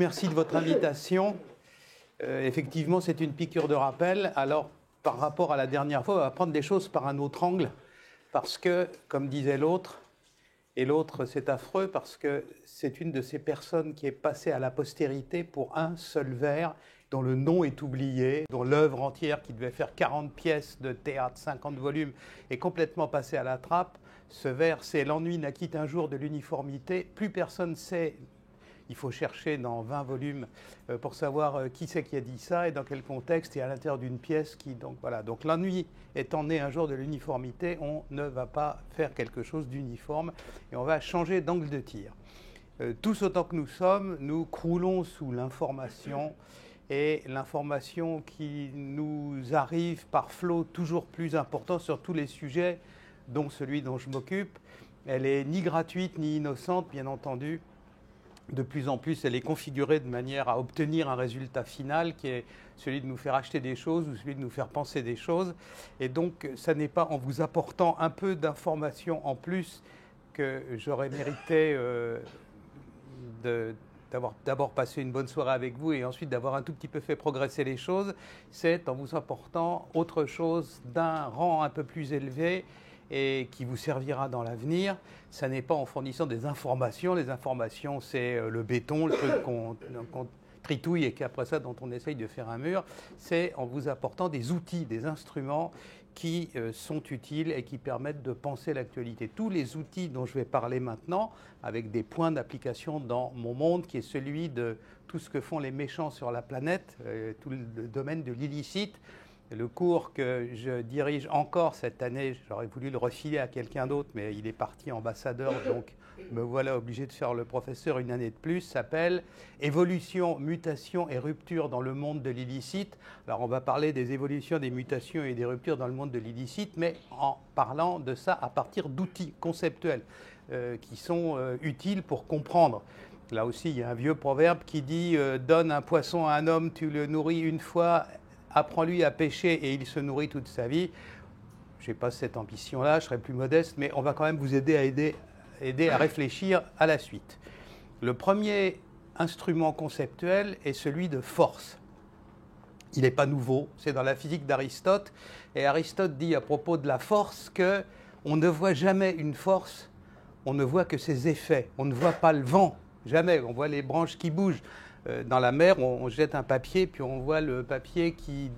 Merci de votre invitation. Effectivement, c'est une piqûre de rappel. Alors, par rapport à la dernière fois, on va prendre les choses par un autre angle, parce que, comme disait l'autre, et l'autre, c'est affreux, parce que c'est une de ces personnes qui est passée à la postérité pour un seul vers, dont le nom est oublié, dont l'œuvre entière, qui devait faire 40 pièces de théâtre, 50 volumes, est complètement passée à la trappe. Ce vers, c'est « L'ennui naquit un jour de l'uniformité ». Plus personne sait. Il faut chercher dans 20 volumes pour savoir qui c'est qui a dit ça et dans quel contexte et à l'intérieur d'une pièce qui... Donc voilà. Donc l'ennui étant né un jour de l'uniformité, on ne va pas faire quelque chose d'uniforme et on va changer d'angle de tir. Tous autant que nous sommes, nous croulons sous l'information et l'information qui nous arrive par flot toujours plus important sur tous les sujets, dont celui dont je m'occupe. Elle est ni gratuite ni innocente, bien entendu. De plus en plus, elle est configurée de manière à obtenir un résultat final qui est celui de nous faire acheter des choses ou celui de nous faire penser des choses. Et donc, ça n'est pas en vous apportant un peu d'informations en plus que j'aurais mérité d'avoir d'abord passé une bonne soirée avec vous et ensuite d'avoir un tout petit peu fait progresser les choses. C'est en vous apportant autre chose d'un rang un peu plus élevé et qui vous servira dans l'avenir. Ça n'est pas en fournissant des informations. Les informations, c'est le béton, le truc qu'on tritouille et qu'après ça, dont on essaye de faire un mur. C'est en vous apportant des outils, des instruments qui sont utiles et qui permettent de penser l'actualité. Tous les outils dont je vais parler maintenant, avec des points d'application dans mon monde, qui est celui de tout ce que font les méchants sur la planète, tout le domaine de l'illicite. Le cours que je dirige encore cette année, j'aurais voulu le refiler à quelqu'un d'autre, mais il est parti ambassadeur, donc me voilà obligé de faire le professeur une année de plus, s'appelle « Évolution, mutation et rupture dans le monde de l'illicite ». Alors on va parler des évolutions, des mutations et des ruptures dans le monde de l'illicite, mais en parlant de ça à partir d'outils conceptuels qui sont utiles pour comprendre. Là aussi, il y a un vieux proverbe qui dit « Donne un poisson à un homme, tu le nourris une fois ». Apprends-lui à pêcher et il se nourrit toute sa vie. Je n'ai pas cette ambition-là, je serai plus modeste, mais on va quand même vous aider à réfléchir à la suite. Le premier instrument conceptuel est celui de force. Il n'est pas nouveau, c'est dans la physique d'Aristote. Et Aristote dit à propos de la force qu'on ne voit jamais une force, on ne voit que ses effets. On ne voit pas le vent, jamais, on voit les branches qui bougent. Dans la mer, on jette un papier, puis on voit le papier qui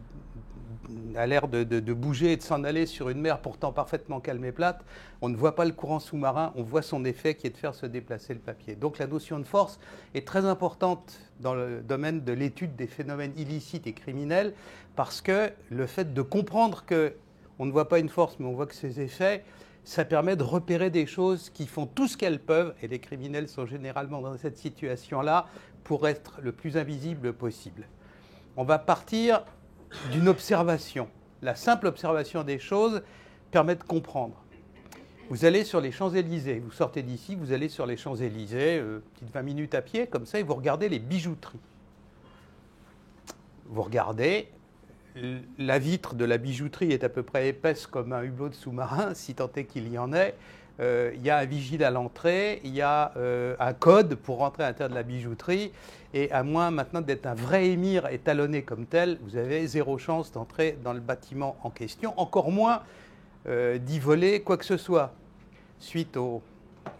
a l'air de bouger et de s'en aller sur une mer pourtant parfaitement calme et plate. On ne voit pas le courant sous-marin, on voit son effet qui est de faire se déplacer le papier. Donc la notion de force est très importante dans le domaine de l'étude des phénomènes illicites et criminels, parce que le fait de comprendre qu'on ne voit pas une force, mais on voit que ses effets, ça permet de repérer des choses qui font tout ce qu'elles peuvent, et les criminels sont généralement dans cette situation-là, pour être le plus invisible possible. On va partir d'une observation. La simple observation des choses permet de comprendre. Vous allez sur les Champs-Élysées, vous sortez d'ici, vous allez sur les Champs-Élysées, petite 20 minutes à pied, comme ça, et vous regardez les bijouteries. Vous regardez, la vitre de la bijouterie est à peu près épaisse comme un hublot de sous-marin, si tant est qu'il y en ait. Il y a un vigile à l'entrée, il y a un code pour rentrer à l'intérieur de la bijouterie, et à moins maintenant d'être un vrai émir étalonné comme tel, vous avez zéro chance d'entrer dans le bâtiment en question, encore moins d'y voler quoi que ce soit, suite au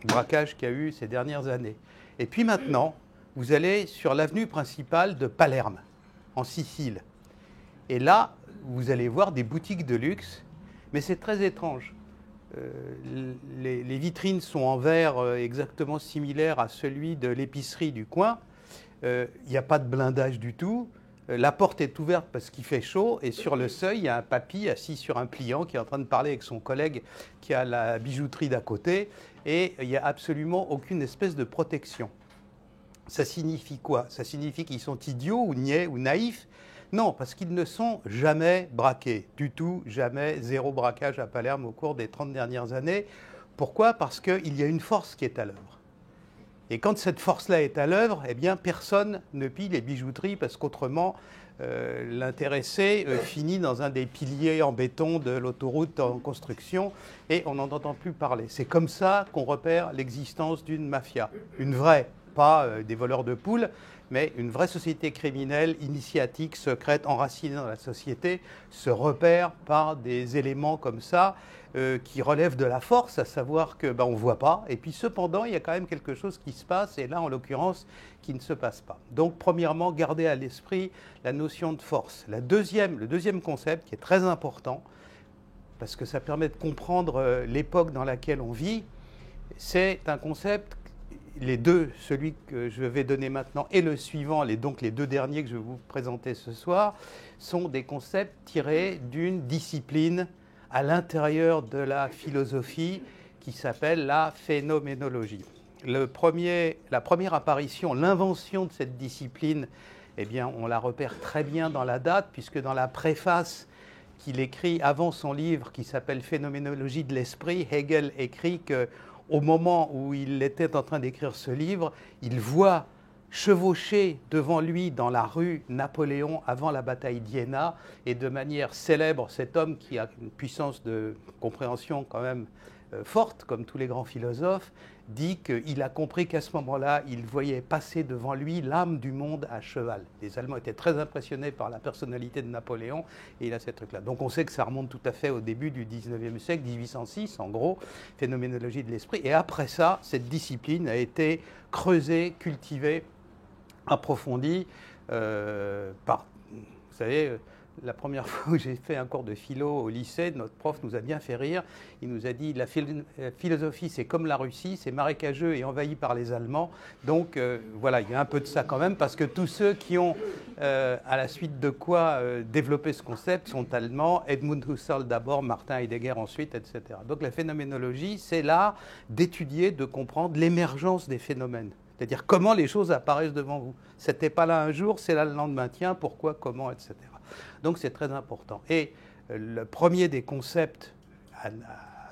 braquage qu'il y a eu ces dernières années. Et puis maintenant, vous allez sur l'avenue principale de Palerme, en Sicile. Et là, vous allez voir des boutiques de luxe, mais c'est très étrange. Les vitrines sont en verre exactement similaire à celui de l'épicerie du coin. Il n'y a pas de blindage du tout. La porte est ouverte parce qu'il fait chaud. Et sur le seuil, il y a un papy assis sur un pliant qui est en train de parler avec son collègue qui a la bijouterie d'à côté. Et il n'y a absolument aucune espèce de protection. Ça signifie quoi? Ça signifie qu'ils sont idiots ou niais ou naïfs? Non, parce qu'ils ne sont jamais braqués, du tout, jamais, zéro braquage à Palerme au cours des 30 dernières années. Pourquoi? Parce qu'il y a une force qui est à l'œuvre. Et quand cette force-là est à l'œuvre, eh bien, personne ne pille les bijouteries, parce qu'autrement, l'intéressé finit dans un des piliers en béton de l'autoroute en construction, et on n'en entend plus parler. C'est comme ça qu'on repère l'existence d'une mafia, une vraie, pas des voleurs de poules, mais une vraie société criminelle, initiatique, secrète, enracinée dans la société, se repère par des éléments comme ça qui relèvent de la force, à savoir que on ne voit pas, et puis cependant, il y a quand même quelque chose qui se passe, et là, en l'occurrence, qui ne se passe pas. Donc, premièrement, gardez à l'esprit la notion de force. Le deuxième concept, qui est très important, parce que ça permet de comprendre l'époque dans laquelle on vit, c'est un concept, les deux, celui que je vais donner maintenant et le suivant, donc les deux derniers que je vais vous présenter ce soir, sont des concepts tirés d'une discipline à l'intérieur de la philosophie qui s'appelle la phénoménologie. La première apparition, l'invention de cette discipline, eh bien, on la repère très bien dans la date, puisque dans la préface qu'il écrit avant son livre qui s'appelle Phénoménologie de l'esprit, Hegel écrit qu'au moment où il était en train d'écrire ce livre, il voit chevaucher devant lui dans la rue Napoléon avant la bataille d'Iéna, et de manière célèbre, cet homme qui a une puissance de compréhension quand même forte, comme tous les grands philosophes, dit qu'il a compris qu'à ce moment-là, il voyait passer devant lui l'âme du monde à cheval. Les Allemands étaient très impressionnés par la personnalité de Napoléon, et il a ces trucs-là. Donc on sait que ça remonte tout à fait au début du 19e siècle, 1806 en gros, phénoménologie de l'esprit. Et après ça, cette discipline a été creusée, cultivée, approfondie par, vous savez, la première fois où j'ai fait un cours de philo au lycée, notre prof nous a bien fait rire. Il nous a dit la philosophie, c'est comme la Russie, c'est marécageux et envahi par les Allemands. Donc voilà, il y a un peu de ça quand même, parce que tous ceux qui ont, à la suite de quoi, développé ce concept sont allemands. Edmund Husserl d'abord, Martin Heidegger ensuite, etc. Donc la phénoménologie, c'est l'art d'étudier, de comprendre l'émergence des phénomènes. C'est-à-dire comment les choses apparaissent devant vous. C'était pas là un jour, c'est là le lendemain. Tiens, pourquoi, comment, etc. Donc c'est très important. Et le premier des concepts à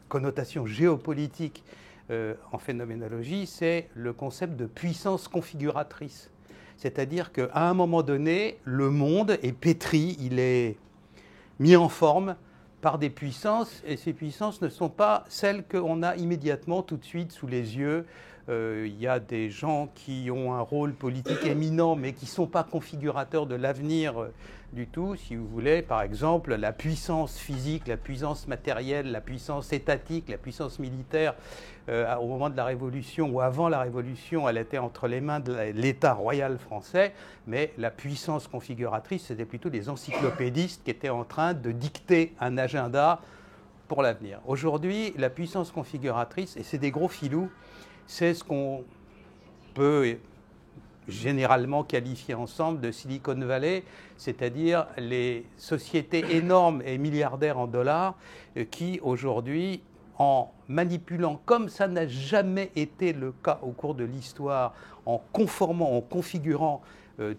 connotation géopolitique en phénoménologie, c'est le concept de puissance configuratrice. C'est-à-dire qu'à un moment donné, le monde est pétri, il est mis en forme par des puissances, et ces puissances ne sont pas celles qu'on a immédiatement tout de suite sous les yeux. Il y a des gens qui ont un rôle politique éminent, mais qui ne sont pas configurateurs de l'avenir du tout. Si vous voulez, par exemple, la puissance physique, la puissance matérielle, la puissance étatique, la puissance militaire, au moment de la Révolution ou avant la Révolution, elle était entre les mains de l'État royal français, mais la puissance configuratrice, c'était plutôt des encyclopédistes qui étaient en train de dicter un agenda pour l'avenir. Aujourd'hui, la puissance configuratrice, et c'est des gros filous, c'est ce qu'on peut généralement qualifier ensemble de Silicon Valley, c'est-à-dire les sociétés énormes et milliardaires en dollars qui, aujourd'hui, en manipulant, comme ça n'a jamais été le cas au cours de l'histoire, en conformant, en configurant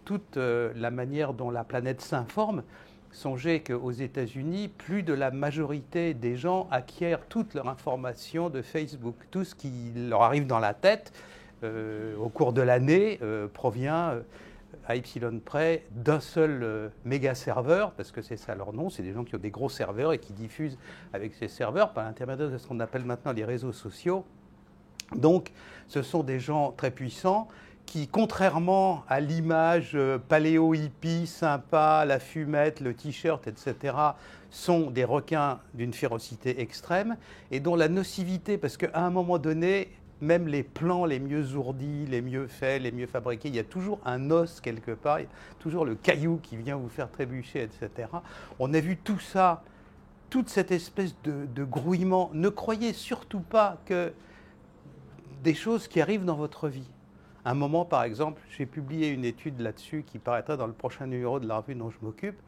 toute la manière dont la planète s'informe. Songez qu'aux États-Unis, plus de la majorité des gens acquièrent toute leur information de Facebook. Tout ce qui leur arrive dans la tête au cours de l'année provient à epsilon près d'un seul méga serveur, parce que c'est ça leur nom, c'est des gens qui ont des gros serveurs et qui diffusent avec ces serveurs par l'intermédiaire de ce qu'on appelle maintenant les réseaux sociaux. Donc ce sont des gens très puissants qui, contrairement à l'image paléo-hippie, sympa, la fumette, le t-shirt, etc., sont des requins d'une férocité extrême et dont la nocivité, parce qu'à un moment donné, même les plans les mieux ourdis, les mieux faits, les mieux fabriqués, il y a toujours un os quelque part, il y a toujours le caillou qui vient vous faire trébucher, etc. On a vu tout ça, toute cette espèce de grouillement. Ne croyez surtout pas que des choses qui arrivent dans votre vie. À un moment, par exemple, j'ai publié une étude là-dessus qui paraîtra dans le prochain numéro de la revue dont je m'occupe.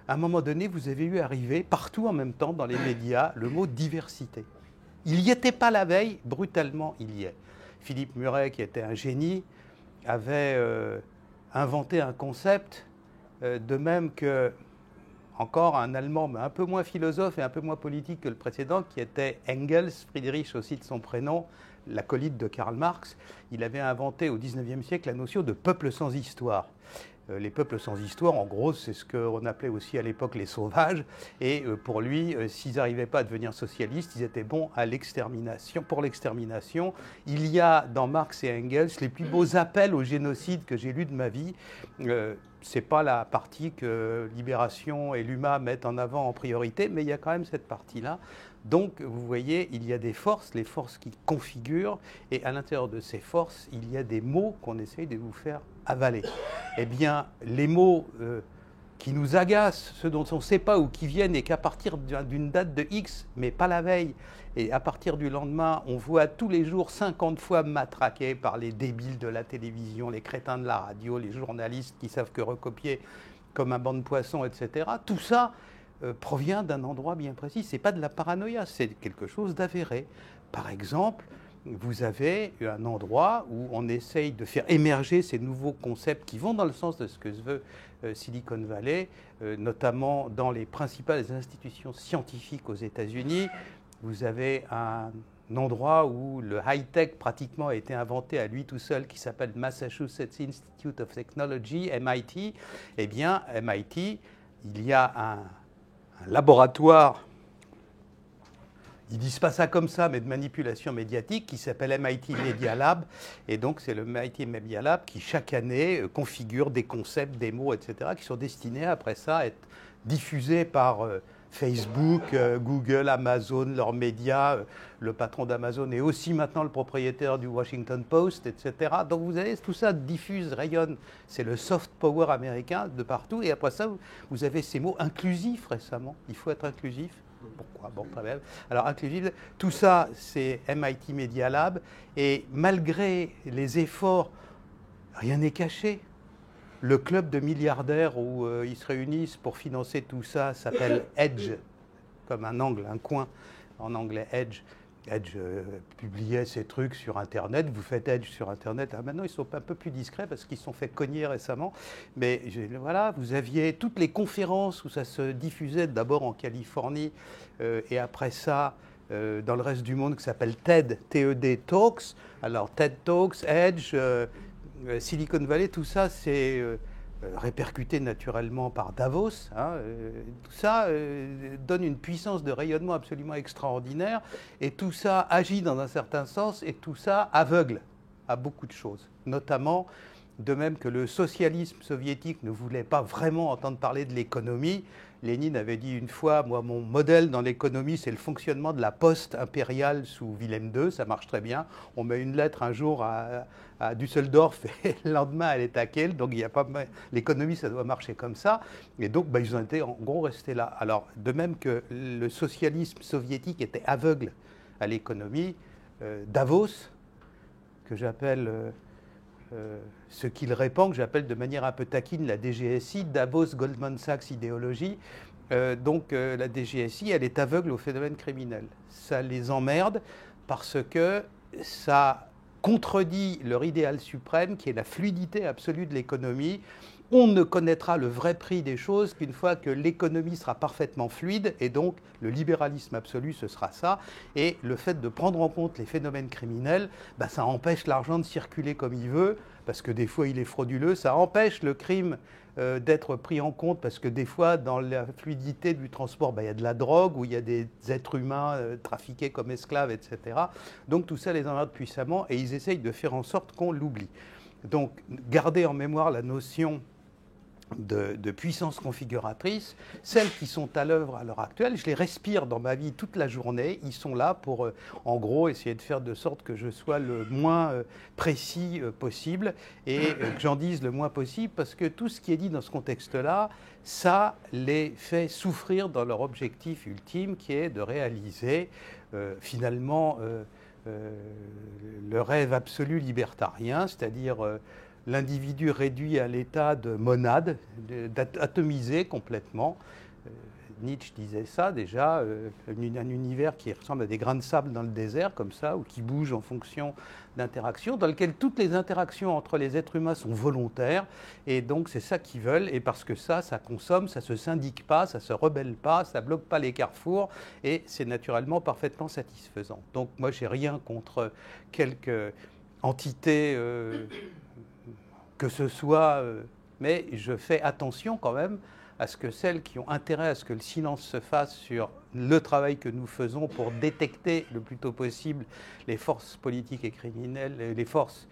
À un moment donné, vous avez vu arriver, partout en même temps dans les médias, le mot diversité. Il n'y était pas la veille, brutalement, il y est. Philippe Muret, qui était un génie, avait inventé un concept, de même que, encore un Allemand, mais un peu moins philosophe et un peu moins politique que le précédent, qui était Engels, Friedrich aussi de son prénom, l'acolyte de Karl Marx. Il avait inventé au XIXe siècle la notion de peuple sans histoire. Les peuples sans histoire, en gros, c'est ce qu'on appelait aussi à l'époque les sauvages. Et pour lui, s'ils n'arrivaient pas à devenir socialistes, ils étaient bons à l'extermination, pour l'extermination. Il y a dans Marx et Engels les plus beaux appels au génocide que j'ai lus de ma vie. Ce n'est pas la partie que Libération et l'UMA mettent en avant en priorité, mais il y a quand même cette partie-là. Donc, vous voyez, il y a des forces, les forces qui configurent, et à l'intérieur de ces forces, il y a des mots qu'on essaye de vous faire avaler. Eh bien, les mots qui nous agacent, ceux dont on ne sait pas où qui viennent, et qu'à partir d'une date de X, mais pas la veille, et à partir du lendemain, on voit tous les jours 50 fois matraqués par les débiles de la télévision, les crétins de la radio, les journalistes qui savent que recopier comme un banc de poissons, etc. Tout ça provient d'un endroit bien précis. Ce n'est pas de la paranoïa, c'est quelque chose d'avéré. Par exemple, vous avez un endroit où on essaye de faire émerger ces nouveaux concepts qui vont dans le sens de ce que veut Silicon Valley, notamment dans les principales institutions scientifiques aux États-Unis. Vous avez un endroit où le high-tech pratiquement a été inventé à lui tout seul, qui s'appelle Massachusetts Institute of Technology, MIT. Eh bien, MIT, il y a un laboratoire, ils disent pas ça comme ça, mais de manipulation médiatique, qui s'appelle MIT Media Lab. Et donc, c'est le MIT Media Lab qui, chaque année, configure des concepts, des mots, etc., qui sont destinés, après ça, à être diffusés par Facebook, Google, Amazon, leurs médias. Le patron d'Amazon est aussi maintenant le propriétaire du Washington Post, etc. Donc, vous avez tout ça diffuse, rayonne. C'est le soft power américain de partout. Et après ça, vous avez ces mots inclusifs récemment. Il faut être inclusif. Pourquoi? Bon, très bien. Alors, inclusif, tout ça, c'est MIT Media Lab. Et malgré les efforts, rien n'est caché. Le club de milliardaires où ils se réunissent pour financer tout ça s'appelle Edge, comme un angle, un coin, en anglais Edge. Edge publiait ces trucs sur Internet. Vous faites Edge sur Internet. Ah, maintenant, ils sont un peu plus discrets parce qu'ils se sont fait cogner récemment. Mais voilà, vous aviez toutes les conférences où ça se diffusait d'abord en Californie et après ça dans le reste du monde, qui s'appelle TED, TED Talks. Alors TED Talks, Edge, Silicon Valley, tout ça, c'est répercuté naturellement par Davos. Tout ça donne une puissance de rayonnement absolument extraordinaire. Et tout ça agit dans un certain sens, et tout ça aveugle à beaucoup de choses. Notamment, de même que le socialisme soviétique ne voulait pas vraiment entendre parler de l'économie. Lénine avait dit une fois, moi, mon modèle dans l'économie, c'est le fonctionnement de la poste impériale sous Wilhelm II, ça marche très bien. On met une lettre un jour à Düsseldorf et le lendemain, elle est à Kiel. Donc, il y a pas, l'économie, ça doit marcher comme ça. Et donc, ils ont été, en gros, restés là. Alors, de même que le socialisme soviétique était aveugle à l'économie, Davos, que j'appelle... ce qu'il répand, que j'appelle de manière un peu taquine la DGSI, Davos Goldman Sachs idéologie. Donc la DGSI, elle est aveugle au phénomène criminel. Ça les emmerde parce que ça contredit leur idéal suprême qui est la fluidité absolue de l'économie. On ne connaîtra le vrai prix des choses qu'une fois que l'économie sera parfaitement fluide, et donc le libéralisme absolu, ce sera ça. Et le fait de prendre en compte les phénomènes criminels, ça empêche l'argent de circuler comme il veut, parce que des fois il est frauduleux, ça empêche le crime d'être pris en compte, parce que des fois, dans la fluidité du transport, il y a de la drogue, ou il y a des êtres humains trafiqués comme esclaves, etc. Donc tout ça les emmerde puissamment, et ils essayent de faire en sorte qu'on l'oublie. Donc gardez en mémoire la notion de puissance configuratrice, celles qui sont à l'œuvre à l'heure actuelle, je les respire dans ma vie toute la journée, ils sont là pour, en gros, essayer de faire de sorte que je sois le moins précis possible et que j'en dise le moins possible, parce que tout ce qui est dit dans ce contexte-là, ça les fait souffrir dans leur objectif ultime, qui est de réaliser finalement le rêve absolu libertarien, c'est-à-dire l'individu réduit à l'état de monade, atomisé complètement. Nietzsche disait ça déjà, un univers qui ressemble à des grains de sable dans le désert, comme ça, ou qui bouge en fonction d'interactions, dans lequel toutes les interactions entre les êtres humains sont volontaires, et donc c'est ça qu'ils veulent, et parce que ça consomme, ça ne se syndique pas, ça ne se rebelle pas, ça ne bloque pas les carrefours, et c'est naturellement parfaitement satisfaisant. Donc moi, j'ai rien contre quelque entité... que ce soit mais je fais attention quand même à ce que celles qui ont intérêt à ce que le silence se fasse sur le travail que nous faisons pour détecter le plus tôt possible les forces politiques et criminelles, les forces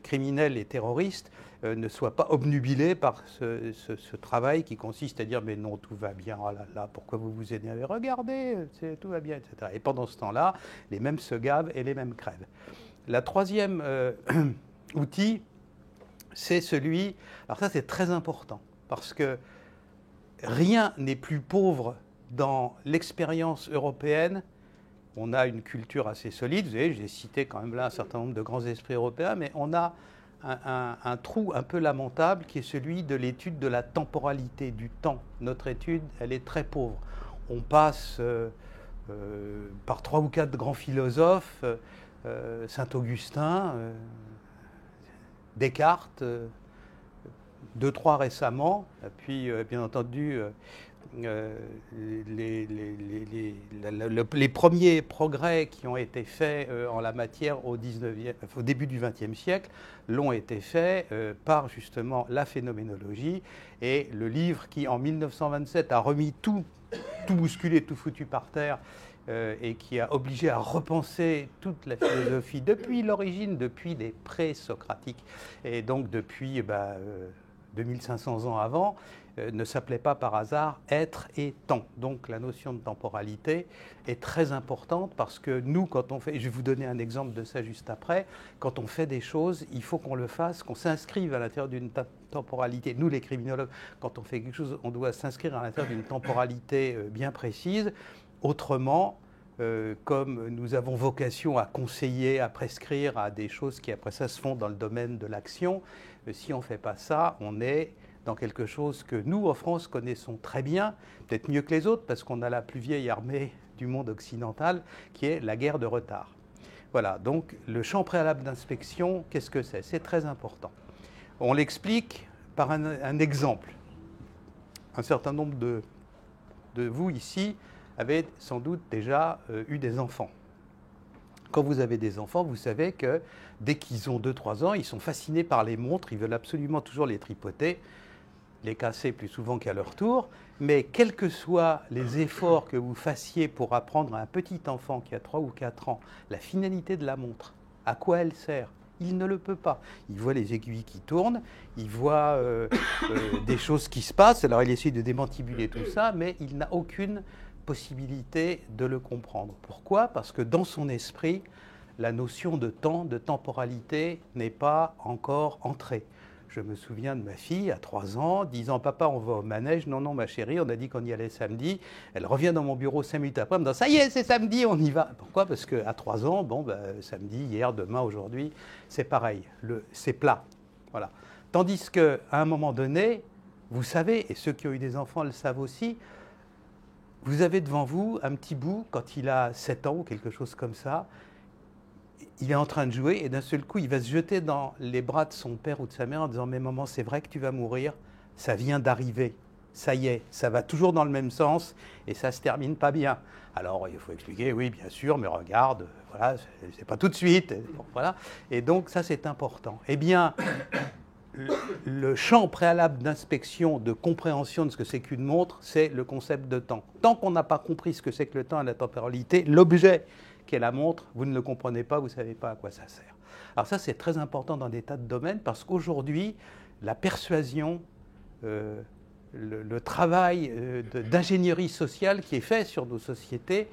criminels et terroristes ne soient pas obnubilés par ce travail qui consiste à dire mais non, tout va bien, oh là là, pourquoi vous vous énervez, regardez, tout va bien, etc. Et pendant ce temps-là, les mêmes se gavent et les mêmes crèvent. La troisième outil, c'est celui, alors ça c'est très important, parce que rien n'est plus pauvre dans l'expérience européenne. On a une culture assez solide, vous savez, j'ai cité quand même là un certain nombre de grands esprits européens, mais on a un trou un peu lamentable qui est celui de l'étude de la temporalité du temps. Notre étude, elle est très pauvre. On passe par 3 ou 4 grands philosophes, Saint-Augustin, Descartes, 2-3 récemment, puis bien entendu les premiers progrès qui ont été faits en la matière au début du XXe siècle l'ont été faits par justement la phénoménologie, et le livre qui en 1927 a remis tout bousculé, tout foutu par terre, et qui a obligé à repenser toute la philosophie depuis l'origine, depuis les pré-socratiques, et donc depuis 2500 ans avant, ne s'appelait pas par hasard être et temps. Donc la notion de temporalité est très importante, parce que nous, quand on fait, je vais vous donner un exemple de ça juste après, quand on fait des choses, il faut qu'on le fasse, qu'on s'inscrive à l'intérieur d'une temporalité. Nous, les criminologues, quand on fait quelque chose, on doit s'inscrire à l'intérieur d'une temporalité bien précise. Autrement, comme nous avons vocation à conseiller, à prescrire à des choses qui après ça se font dans le domaine de l'action, si on ne fait pas ça, on est dans quelque chose que nous, en France, connaissons très bien, peut-être mieux que les autres, parce qu'on a la plus vieille armée du monde occidental, qui est la guerre de retard. Voilà, donc le champ préalable d'inspection, qu'est-ce que c'est? C'est très important. On l'explique par un exemple. Un certain nombre de vous ici avez sans doute déjà eu des enfants. Quand vous avez des enfants, vous savez que dès qu'ils ont 2-3 ans, ils sont fascinés par les montres, ils veulent absolument toujours les tripoter, les casser plus souvent qu'à leur tour, mais quels que soient les efforts que vous fassiez pour apprendre à un petit enfant qui a 3 ou 4 ans la finalité de la montre, à quoi elle sert, il ne le peut pas. Il voit les aiguilles qui tournent, il voit des choses qui se passent, alors il essaie de démantibuler tout ça, mais il n'a aucune possibilité de le comprendre. Pourquoi? Parce que dans son esprit, la notion de temps, de temporalité n'est pas encore entrée. Je me souviens de ma fille à 3 ans, disant « Papa, on va au manège ». « Non, non, ma chérie, on a dit qu'on y allait samedi ». Elle revient dans mon bureau 5 minutes après, elle me dit « Ça y est, c'est samedi, on y va ». Pourquoi? Parce qu'à 3 ans, samedi, hier, demain, aujourd'hui, c'est pareil, c'est plat. Voilà. Tandis qu'à un moment donné, vous savez, et ceux qui ont eu des enfants le savent aussi, vous avez devant vous un petit bout, quand il a 7 ans ou quelque chose comme ça, il est en train de jouer et d'un seul coup, il va se jeter dans les bras de son père ou de sa mère en disant « Mais maman, c'est vrai que tu vas mourir, ça vient d'arriver, ça y est, ça va toujours dans le même sens et ça ne se termine pas bien. » Alors, il faut expliquer « Oui, bien sûr, mais regarde, voilà, c'est pas tout de suite. » Voilà. Et donc, ça, c'est important. Eh bien, le champ préalable d'inspection, de compréhension de ce que c'est qu'une montre, c'est le concept de temps. Tant qu'on n'a pas compris ce que c'est que le temps et la temporalité, l'objet qu'est la montre, vous ne le comprenez pas, vous ne savez pas à quoi ça sert. Alors ça, c'est très important dans des tas de domaines, parce qu'aujourd'hui, la persuasion, le travail d'ingénierie sociale qui est fait sur nos sociétés,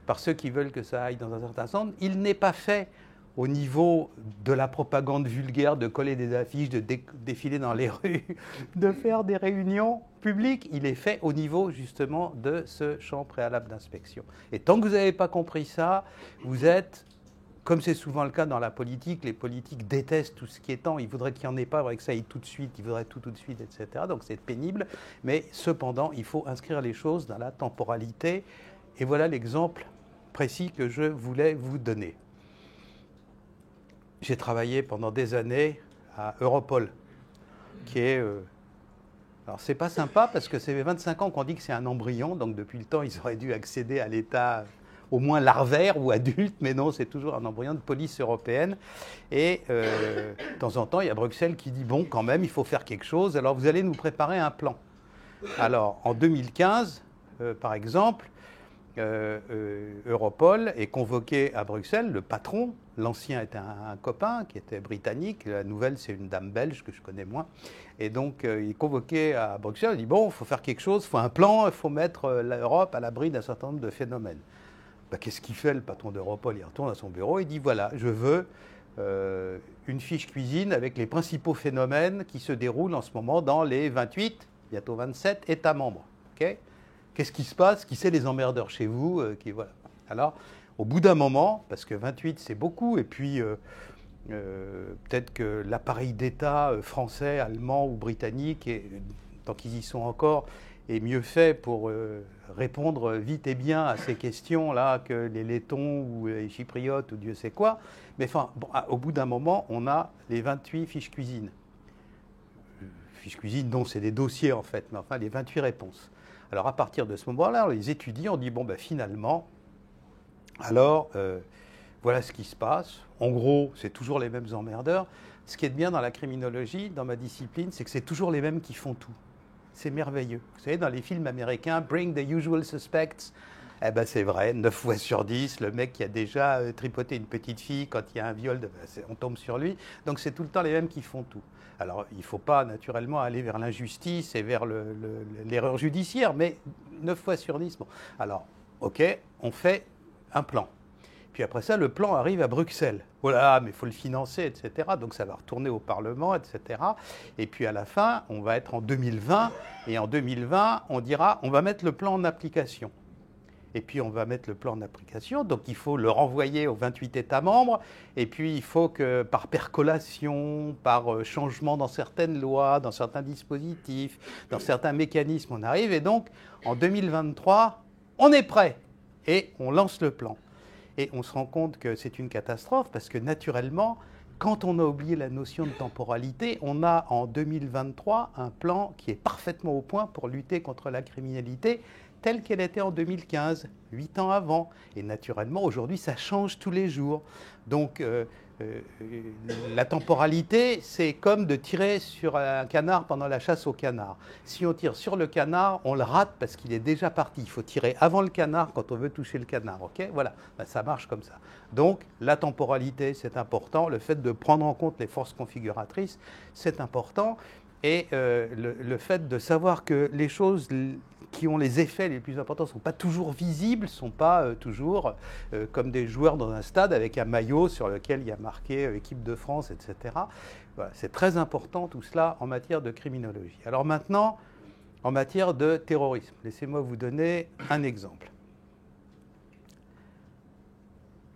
par ceux qui veulent que ça aille dans un certain sens, il n'est pas fait au niveau de la propagande vulgaire, de coller des affiches, de défiler dans les rues, de faire des réunions publiques. Il est fait au niveau justement de ce champ préalable d'inspection. Et tant que vous n'avez pas compris ça, vous êtes, comme c'est souvent le cas dans la politique, les politiques détestent tout ce qui est temps. Ils voudraient qu'il n'y en ait pas, ils voudraient que ça aille tout de suite, ils voudraient tout de suite, etc. Donc c'est pénible. Mais cependant, il faut inscrire les choses dans la temporalité. Et voilà l'exemple précis que je voulais vous donner. J'ai travaillé pendant des années à Europol, qui est... alors, c'est pas sympa parce que ça fait 25 ans qu'on dit que c'est un embryon, donc depuis le temps, ils auraient dû accéder à l'état au moins larvaire ou adulte, mais non, c'est toujours un embryon de police européenne. Et de temps en temps, il y a Bruxelles qui dit, bon, quand même, il faut faire quelque chose, alors vous allez nous préparer un plan. Alors, en 2015, par exemple, Europol est convoqué à Bruxelles, le patron, l'ancien était un copain qui était britannique, la nouvelle c'est une dame belge que je connais moins, et donc il est convoqué à Bruxelles, il dit bon, il faut faire quelque chose, il faut un plan, il faut mettre l'Europe à l'abri d'un certain nombre de phénomènes. Ben, qu'est-ce qu'il fait le patron d'Europol? Il retourne à son bureau, il dit voilà, je veux une fiche cuisine avec les principaux phénomènes qui se déroulent en ce moment dans les 28, bientôt 27 États membres. Okay. Qu'est-ce qui se passe? Qui c'est les emmerdeurs chez vous voilà. Alors, au bout d'un moment, parce que 28 c'est beaucoup, et puis peut-être que l'appareil d'État français, allemand ou britannique, tant qu'ils y sont encore, est mieux fait pour répondre vite et bien à ces questions-là que les Lettons ou les Chypriotes ou Dieu sait quoi. Mais enfin, bon, au bout d'un moment, on a les 28 fiches cuisine. Fiches cuisine, non, c'est des dossiers en fait, mais enfin les 28 réponses. Alors à partir de ce moment-là, on les étudie, on dit bon ben finalement, alors voilà ce qui se passe. En gros, c'est toujours les mêmes emmerdeurs. Ce qui est bien dans la criminologie, dans ma discipline, c'est que c'est toujours les mêmes qui font tout. C'est merveilleux. Vous savez, dans les films américains, Bring the Usual Suspects, eh ben c'est vrai, 9 fois sur 10, le mec qui a déjà tripoté une petite fille, quand il y a un viol, on tombe sur lui. Donc c'est tout le temps les mêmes qui font tout. Alors il ne faut pas naturellement aller vers l'injustice et vers l'erreur judiciaire, mais 9 fois sur 10, bon. Alors, ok, on fait un plan. Puis après ça, le plan arrive à Bruxelles. Voilà, mais il faut le financer, etc. Donc ça va retourner au Parlement, etc. Et puis à la fin, on va être en 2020. Et en 2020, on dira, on va mettre le plan en application. Et puis on va mettre le plan en application. Donc il faut le renvoyer aux 28 États membres. Et puis il faut que par percolation, par changement dans certaines lois, dans certains dispositifs, dans certains mécanismes, on arrive. Et donc en 2023, on est prêt. Et on lance le plan. Et on se rend compte que c'est une catastrophe parce que naturellement, quand on a oublié la notion de temporalité, on a en 2023 un plan qui est parfaitement au point pour lutter contre la criminalité telle qu'elle était en 2015, 8 ans avant. Et naturellement, aujourd'hui, ça change tous les jours. Donc, la temporalité, c'est comme de tirer sur un canard pendant la chasse au canard. Si on tire sur le canard, on le rate parce qu'il est déjà parti. Il faut tirer avant le canard quand on veut toucher le canard. Okay, voilà, ben, ça marche comme ça. Donc, la temporalité, c'est important. Le fait de prendre en compte les forces configuratrices, c'est important. Et le fait de savoir que les choses qui ont les effets les plus importants ne sont pas toujours visibles, ne sont pas toujours comme des joueurs dans un stade avec un maillot sur lequel il y a marqué équipe de France, etc. Voilà, c'est très important tout cela en matière de criminologie. Alors maintenant, en matière de terrorisme, laissez-moi vous donner un exemple.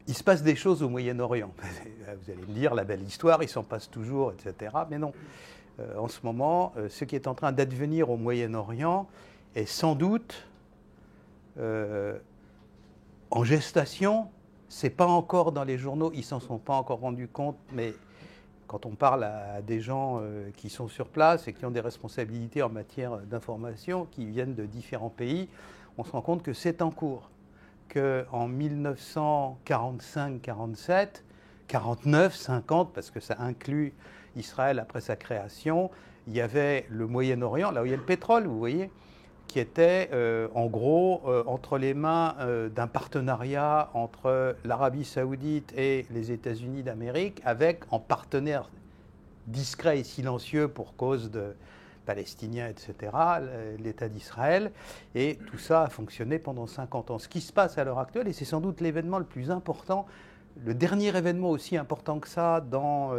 Il se passe des choses au Moyen-Orient. Vous allez me dire, la belle histoire, il s'en passe toujours, etc. Mais non. En ce moment, ce qui est en train d'advenir au Moyen-Orient est sans doute en gestation. Ce n'est pas encore dans les journaux, ils ne s'en sont pas encore rendus compte, mais quand on parle à des gens qui sont sur place et qui ont des responsabilités en matière d'information, qui viennent de différents pays, on se rend compte que c'est en cours. Qu'en 1945-47, 49, 50, parce que ça inclut Israël après sa création, il y avait le Moyen-Orient, là où il y a le pétrole, vous voyez, qui était en gros entre les mains d'un partenariat entre l'Arabie Saoudite et les États-Unis d'Amérique, avec en partenaire discret et silencieux pour cause de Palestiniens, etc., l'État d'Israël, et tout ça a fonctionné pendant 50 ans. Ce qui se passe à l'heure actuelle, et c'est sans doute l'événement le plus important, le dernier événement aussi important que ça dans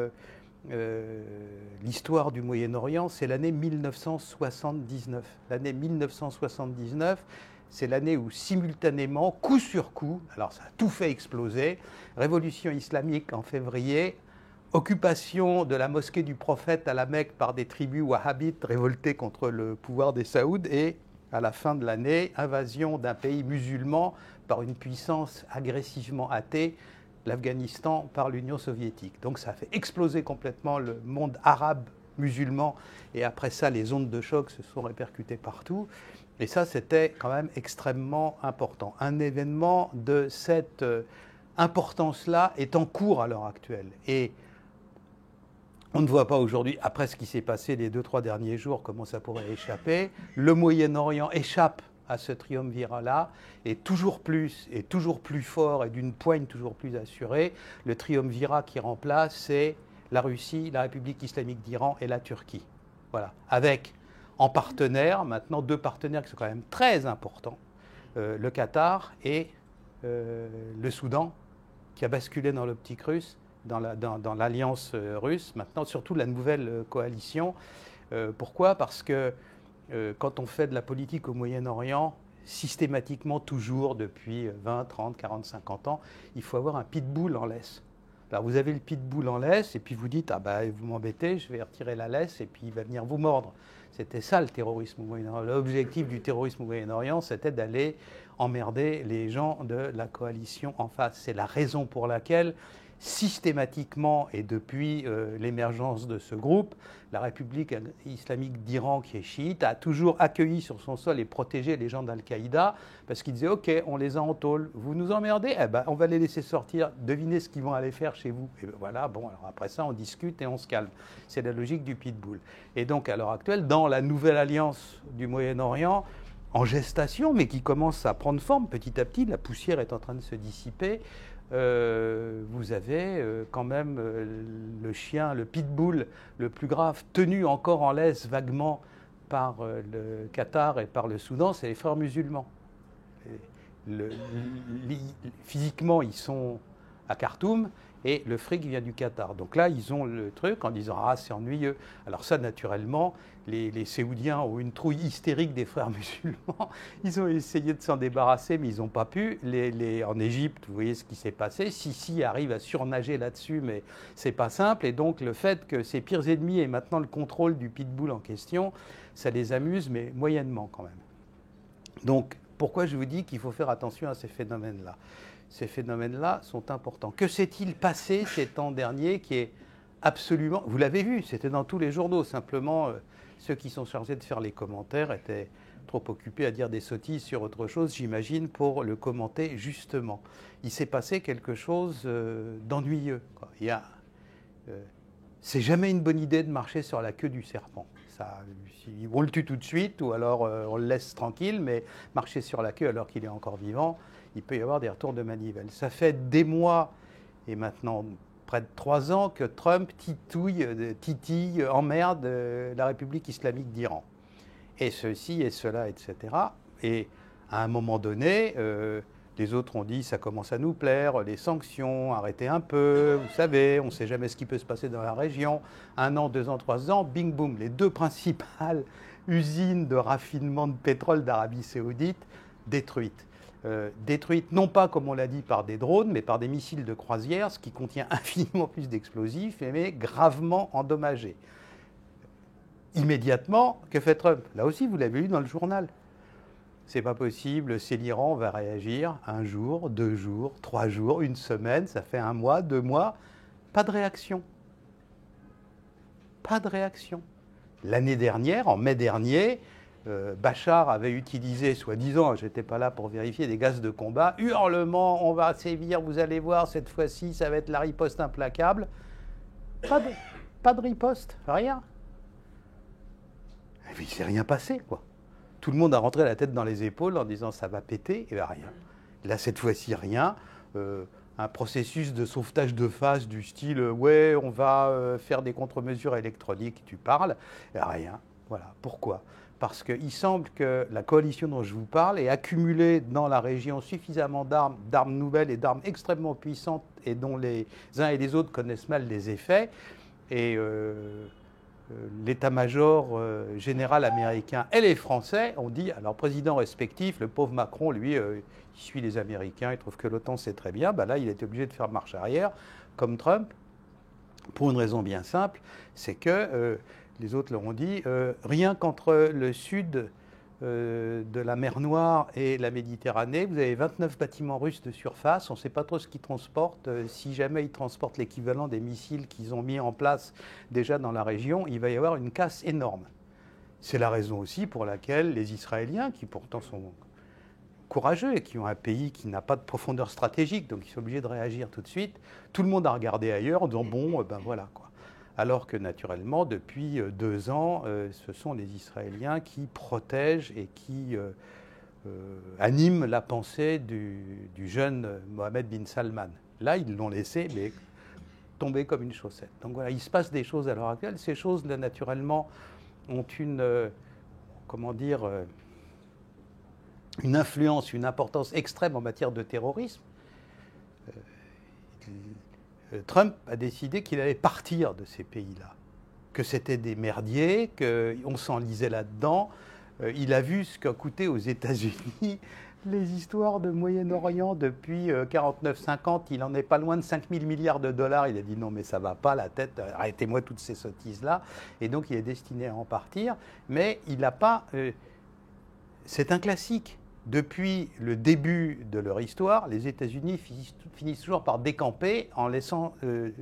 l'histoire du Moyen-Orient, c'est l'année 1979. L'année 1979, c'est l'année où simultanément, coup sur coup, alors ça a tout fait exploser, révolution islamique en février, occupation de la mosquée du prophète à la Mecque par des tribus wahhabites révoltées contre le pouvoir des Saouds, et à la fin de l'année, invasion d'un pays musulman par une puissance agressivement athée, l'Afghanistan par l'Union soviétique. Donc ça a fait exploser complètement le monde arabe musulman, et après ça, les ondes de choc se sont répercutées partout. Et ça, c'était quand même extrêmement important. Un événement de cette importance-là est en cours à l'heure actuelle. Et on ne voit pas aujourd'hui, après ce qui s'est passé les 2-3 derniers jours, comment ça pourrait échapper. Le Moyen-Orient échappe à ce triumvirat-là, et toujours plus fort, et d'une poigne toujours plus assurée. Le triumvirat qui remplace, c'est la Russie, la République islamique d'Iran et la Turquie. Voilà. Avec, en partenaire, maintenant 2 partenaires qui sont quand même très importants, le Qatar et le Soudan, qui a basculé dans l'optique russe, dans l'alliance russe, maintenant surtout la nouvelle coalition. Pourquoi ? Parce que quand on fait de la politique au Moyen-Orient, systématiquement, toujours, depuis 20, 30, 40, 50 ans, il faut avoir un pitbull en laisse. Alors vous avez le pitbull en laisse, et puis vous dites, ah ben vous m'embêtez, je vais retirer la laisse, et puis il va venir vous mordre. C'était ça le terrorisme au Moyen-Orient. L'objectif du terrorisme au Moyen-Orient, c'était d'aller emmerder les gens de la coalition en face. C'est la raison pour laquelle, systématiquement, et depuis l'émergence de ce groupe, la République islamique d'Iran, qui est chiite, a toujours accueilli sur son sol et protégé les gens d'Al-Qaïda, parce qu'ils disaient, ok, on les a en tôle, vous nous emmerdez, eh ben, on va les laisser sortir, devinez ce qu'ils vont aller faire chez vous. Et ben, voilà, bon, alors après ça, on discute et on se calme. C'est la logique du pitbull. Et donc, à l'heure actuelle, dans la nouvelle alliance du Moyen-Orient, en gestation, mais qui commence à prendre forme petit à petit, la poussière est en train de se dissiper, vous avez quand même le chien, le pitbull le plus grave, tenu encore en laisse vaguement par le Qatar et par le Soudan, c'est les frères musulmans. Physiquement, ils sont à Khartoum et le fric vient du Qatar. Donc là, ils ont le truc en disant « Ah, c'est ennuyeux ». Alors ça, naturellement, les Séoudiens ont une trouille hystérique des frères musulmans. Ils ont essayé de s'en débarrasser, mais ils n'ont pas pu. En Égypte, vous voyez ce qui s'est passé. Sisi arrive à surnager là-dessus, mais ce n'est pas simple. Et donc, le fait que ses pires ennemis aient maintenant le contrôle du pitbull en question, ça les amuse, mais moyennement quand même. Donc, pourquoi je vous dis qu'il faut faire attention à ces phénomènes-là ? Ces phénomènes-là sont importants. Que s'est-il passé ces temps derniers qui est absolument... Vous l'avez vu, c'était dans tous les journaux. Simplement, ceux qui sont chargés de faire les commentaires étaient trop occupés à dire des sottises sur autre chose, j'imagine, pour le commenter justement. Il s'est passé quelque chose d'ennuyeux. C'est jamais une bonne idée de marcher sur la queue du serpent. Ça, on le tue tout de suite, ou alors on le laisse tranquille, mais marcher sur la queue alors qu'il est encore vivant, il peut y avoir des retours de manivelle. Ça fait des mois, et maintenant près de 3 ans, que Trump titille, emmerde la République islamique d'Iran. Et ceci et cela, etc. Et à un moment donné, les autres ont dit ça commence à nous plaire, les sanctions, arrêtez un peu, vous savez, on ne sait jamais ce qui peut se passer dans la région. 1 an, 2 ans, 3 ans, bing boum, les 2 principales usines de raffinement de pétrole d'Arabie Saoudite détruites. Détruites non pas, comme on l'a dit, par des drones, mais par des missiles de croisière, ce qui contient infiniment plus d'explosifs, mais gravement endommagés. Immédiatement, que fait Trump ? Là aussi, vous l'avez lu dans le journal. C'est pas possible, c'est l'Iran, on va réagir 1 jour, 2 jours, 3 jours, 1 semaine, ça fait 1 mois, 2 mois, pas de réaction. Pas de réaction. L'année dernière, en mai dernier, Bachar avait utilisé, soi-disant, je n'étais pas là pour vérifier, des gaz de combat, hurlement, on va sévir, vous allez voir, cette fois-ci, ça va être la riposte implacable. Pas de riposte, rien. Et puis il ne s'est rien passé, quoi. Tout le monde a rentré la tête dans les épaules en disant ça va péter, et bien rien. Là, cette fois-ci, rien. Un processus de sauvetage de face du style ouais, on va faire des contre-mesures électroniques, tu parles, et rien. Voilà. Pourquoi ? Parce qu'il semble que la coalition dont je vous parle ait accumulé dans la région suffisamment d'armes nouvelles et d'armes extrêmement puissantes et dont les uns et les autres connaissent mal les effets. Et l'état-major général américain et les Français ont dit à leurs présidents respectifs, le pauvre Macron, lui, il suit les Américains, il trouve que l'OTAN c'est très bien, ben là il était obligé de faire marche arrière, comme Trump, pour une raison bien simple, c'est que, les autres leur ont dit, rien qu'entre le sud de la mer Noire et la Méditerranée, vous avez 29 bâtiments russes de surface, on ne sait pas trop ce qu'ils transportent, si jamais ils transportent l'équivalent des missiles qu'ils ont mis en place déjà dans la région, il va y avoir une casse énorme. C'est la raison aussi pour laquelle les Israéliens, qui pourtant sont courageux et qui ont un pays qui n'a pas de profondeur stratégique, donc ils sont obligés de réagir tout de suite, tout le monde a regardé ailleurs en disant bon, ben voilà quoi. Alors que naturellement, depuis 2 ans, ce sont les Israéliens qui protègent et qui animent la pensée du jeune Mohammed bin Salman. Là, ils l'ont laissé, mais tomber comme une chaussette. Donc voilà, il se passe des choses à l'heure actuelle. Ces choses, là, naturellement, ont une influence, une importance extrême en matière de terrorisme. Trump a décidé qu'il allait partir de ces pays-là, que c'était des merdiers, qu'on s'enlisait là-dedans. Il a vu ce qu'a coûté aux États-Unis les histoires de Moyen-Orient depuis 49-50. Il en est pas loin de 5 000 milliards de dollars. Il a dit non, mais ça va pas la tête, arrêtez-moi toutes ces sottises-là. Et donc il est destiné à en partir. Mais il n'a pas. C'est un classique. Depuis le début de leur histoire, les États-Unis finissent toujours par décamper en laissant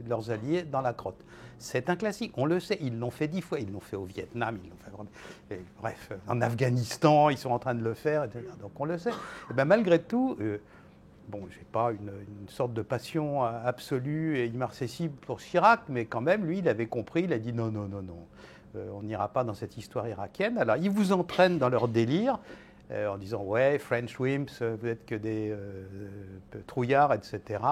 leurs alliés dans la crotte. C'est un classique, on le sait, ils l'ont fait 10 fois, ils l'ont fait au Vietnam, ils l'ont fait, bref, en Afghanistan, ils sont en train de le faire, etc. Donc on le sait. Et bien, malgré tout, bon, je n'ai pas une sorte de passion absolue et immarcessible pour Chirac, mais quand même, lui, il avait compris, il a dit non, on n'ira pas dans cette histoire irakienne. Alors, ils vous entraînent dans leur délire, en disant ouais, French Wimps, vous n'êtes que des trouillards, etc.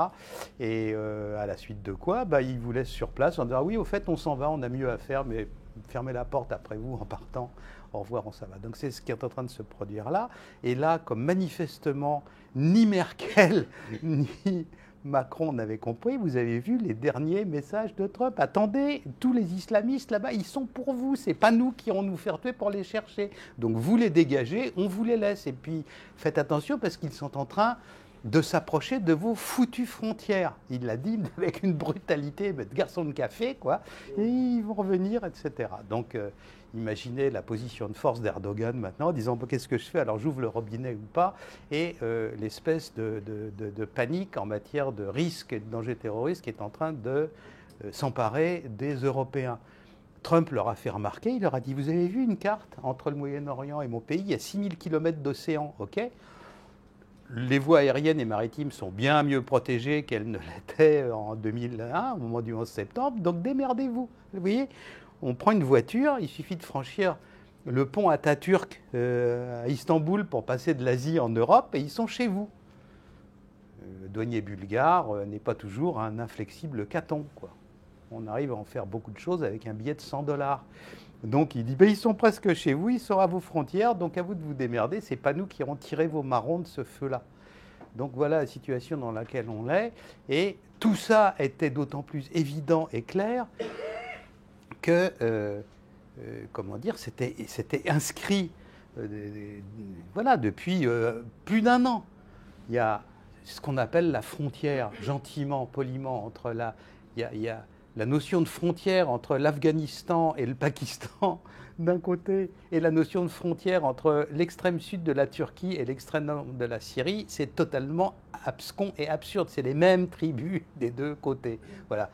Et à la suite de quoi, ils vous laissent sur place en disant ah oui, au fait, on s'en va, on a mieux à faire, mais fermez la porte après vous en partant. Au revoir, on s'en va. Donc c'est ce qui est en train de se produire là. Et là, comme manifestement, ni Merkel, ni Macron n'avait compris, vous avez vu les derniers messages de Trump. Attendez, tous les islamistes là-bas, ils sont pour vous. C'est pas nous qui allons nous faire tuer pour les chercher. Donc vous les dégagez, on vous les laisse. Et puis faites attention parce qu'ils sont en train de s'approcher de vos foutues frontières. Il l'a dit avec une brutalité de garçon de café, quoi. Et ils vont revenir, etc. Donc imaginez la position de force d'Erdogan maintenant, en disant qu'est-ce que je fais, alors j'ouvre le robinet ou pas, et l'espèce de panique en matière de risque et de danger terroriste qui est en train de s'emparer des Européens. Trump leur a fait remarquer, il leur a dit vous avez vu une carte entre le Moyen-Orient et mon pays, il y a 6000 km d'océan, ok ? Les voies aériennes et maritimes sont bien mieux protégées qu'elles ne l'étaient en 2001, au moment du 11 septembre, donc démerdez-vous. Vous voyez, on prend une voiture, il suffit de franchir le pont Atatürk à Istanbul pour passer de l'Asie en Europe et ils sont chez vous. Le douanier bulgare n'est pas toujours un inflexible caton, quoi. On arrive à en faire beaucoup de choses avec un billet de 100 $. Donc il dit, ils sont presque chez vous, ils sont à vos frontières, donc à vous de vous démerder, c'est pas nous qui irons tirer vos marrons de ce feu-là. Donc voilà la situation dans laquelle on est, et tout ça était d'autant plus évident et clair que, c'était inscrit depuis plus d'1 an. Il y a ce qu'on appelle la frontière, gentiment, poliment, entre il y a la notion de frontière entre l'Afghanistan et le Pakistan d'un côté, et la notion de frontière entre l'extrême sud de la Turquie et l'extrême nord de la Syrie, c'est totalement abscon et absurde. C'est les mêmes tribus des deux côtés. Voilà,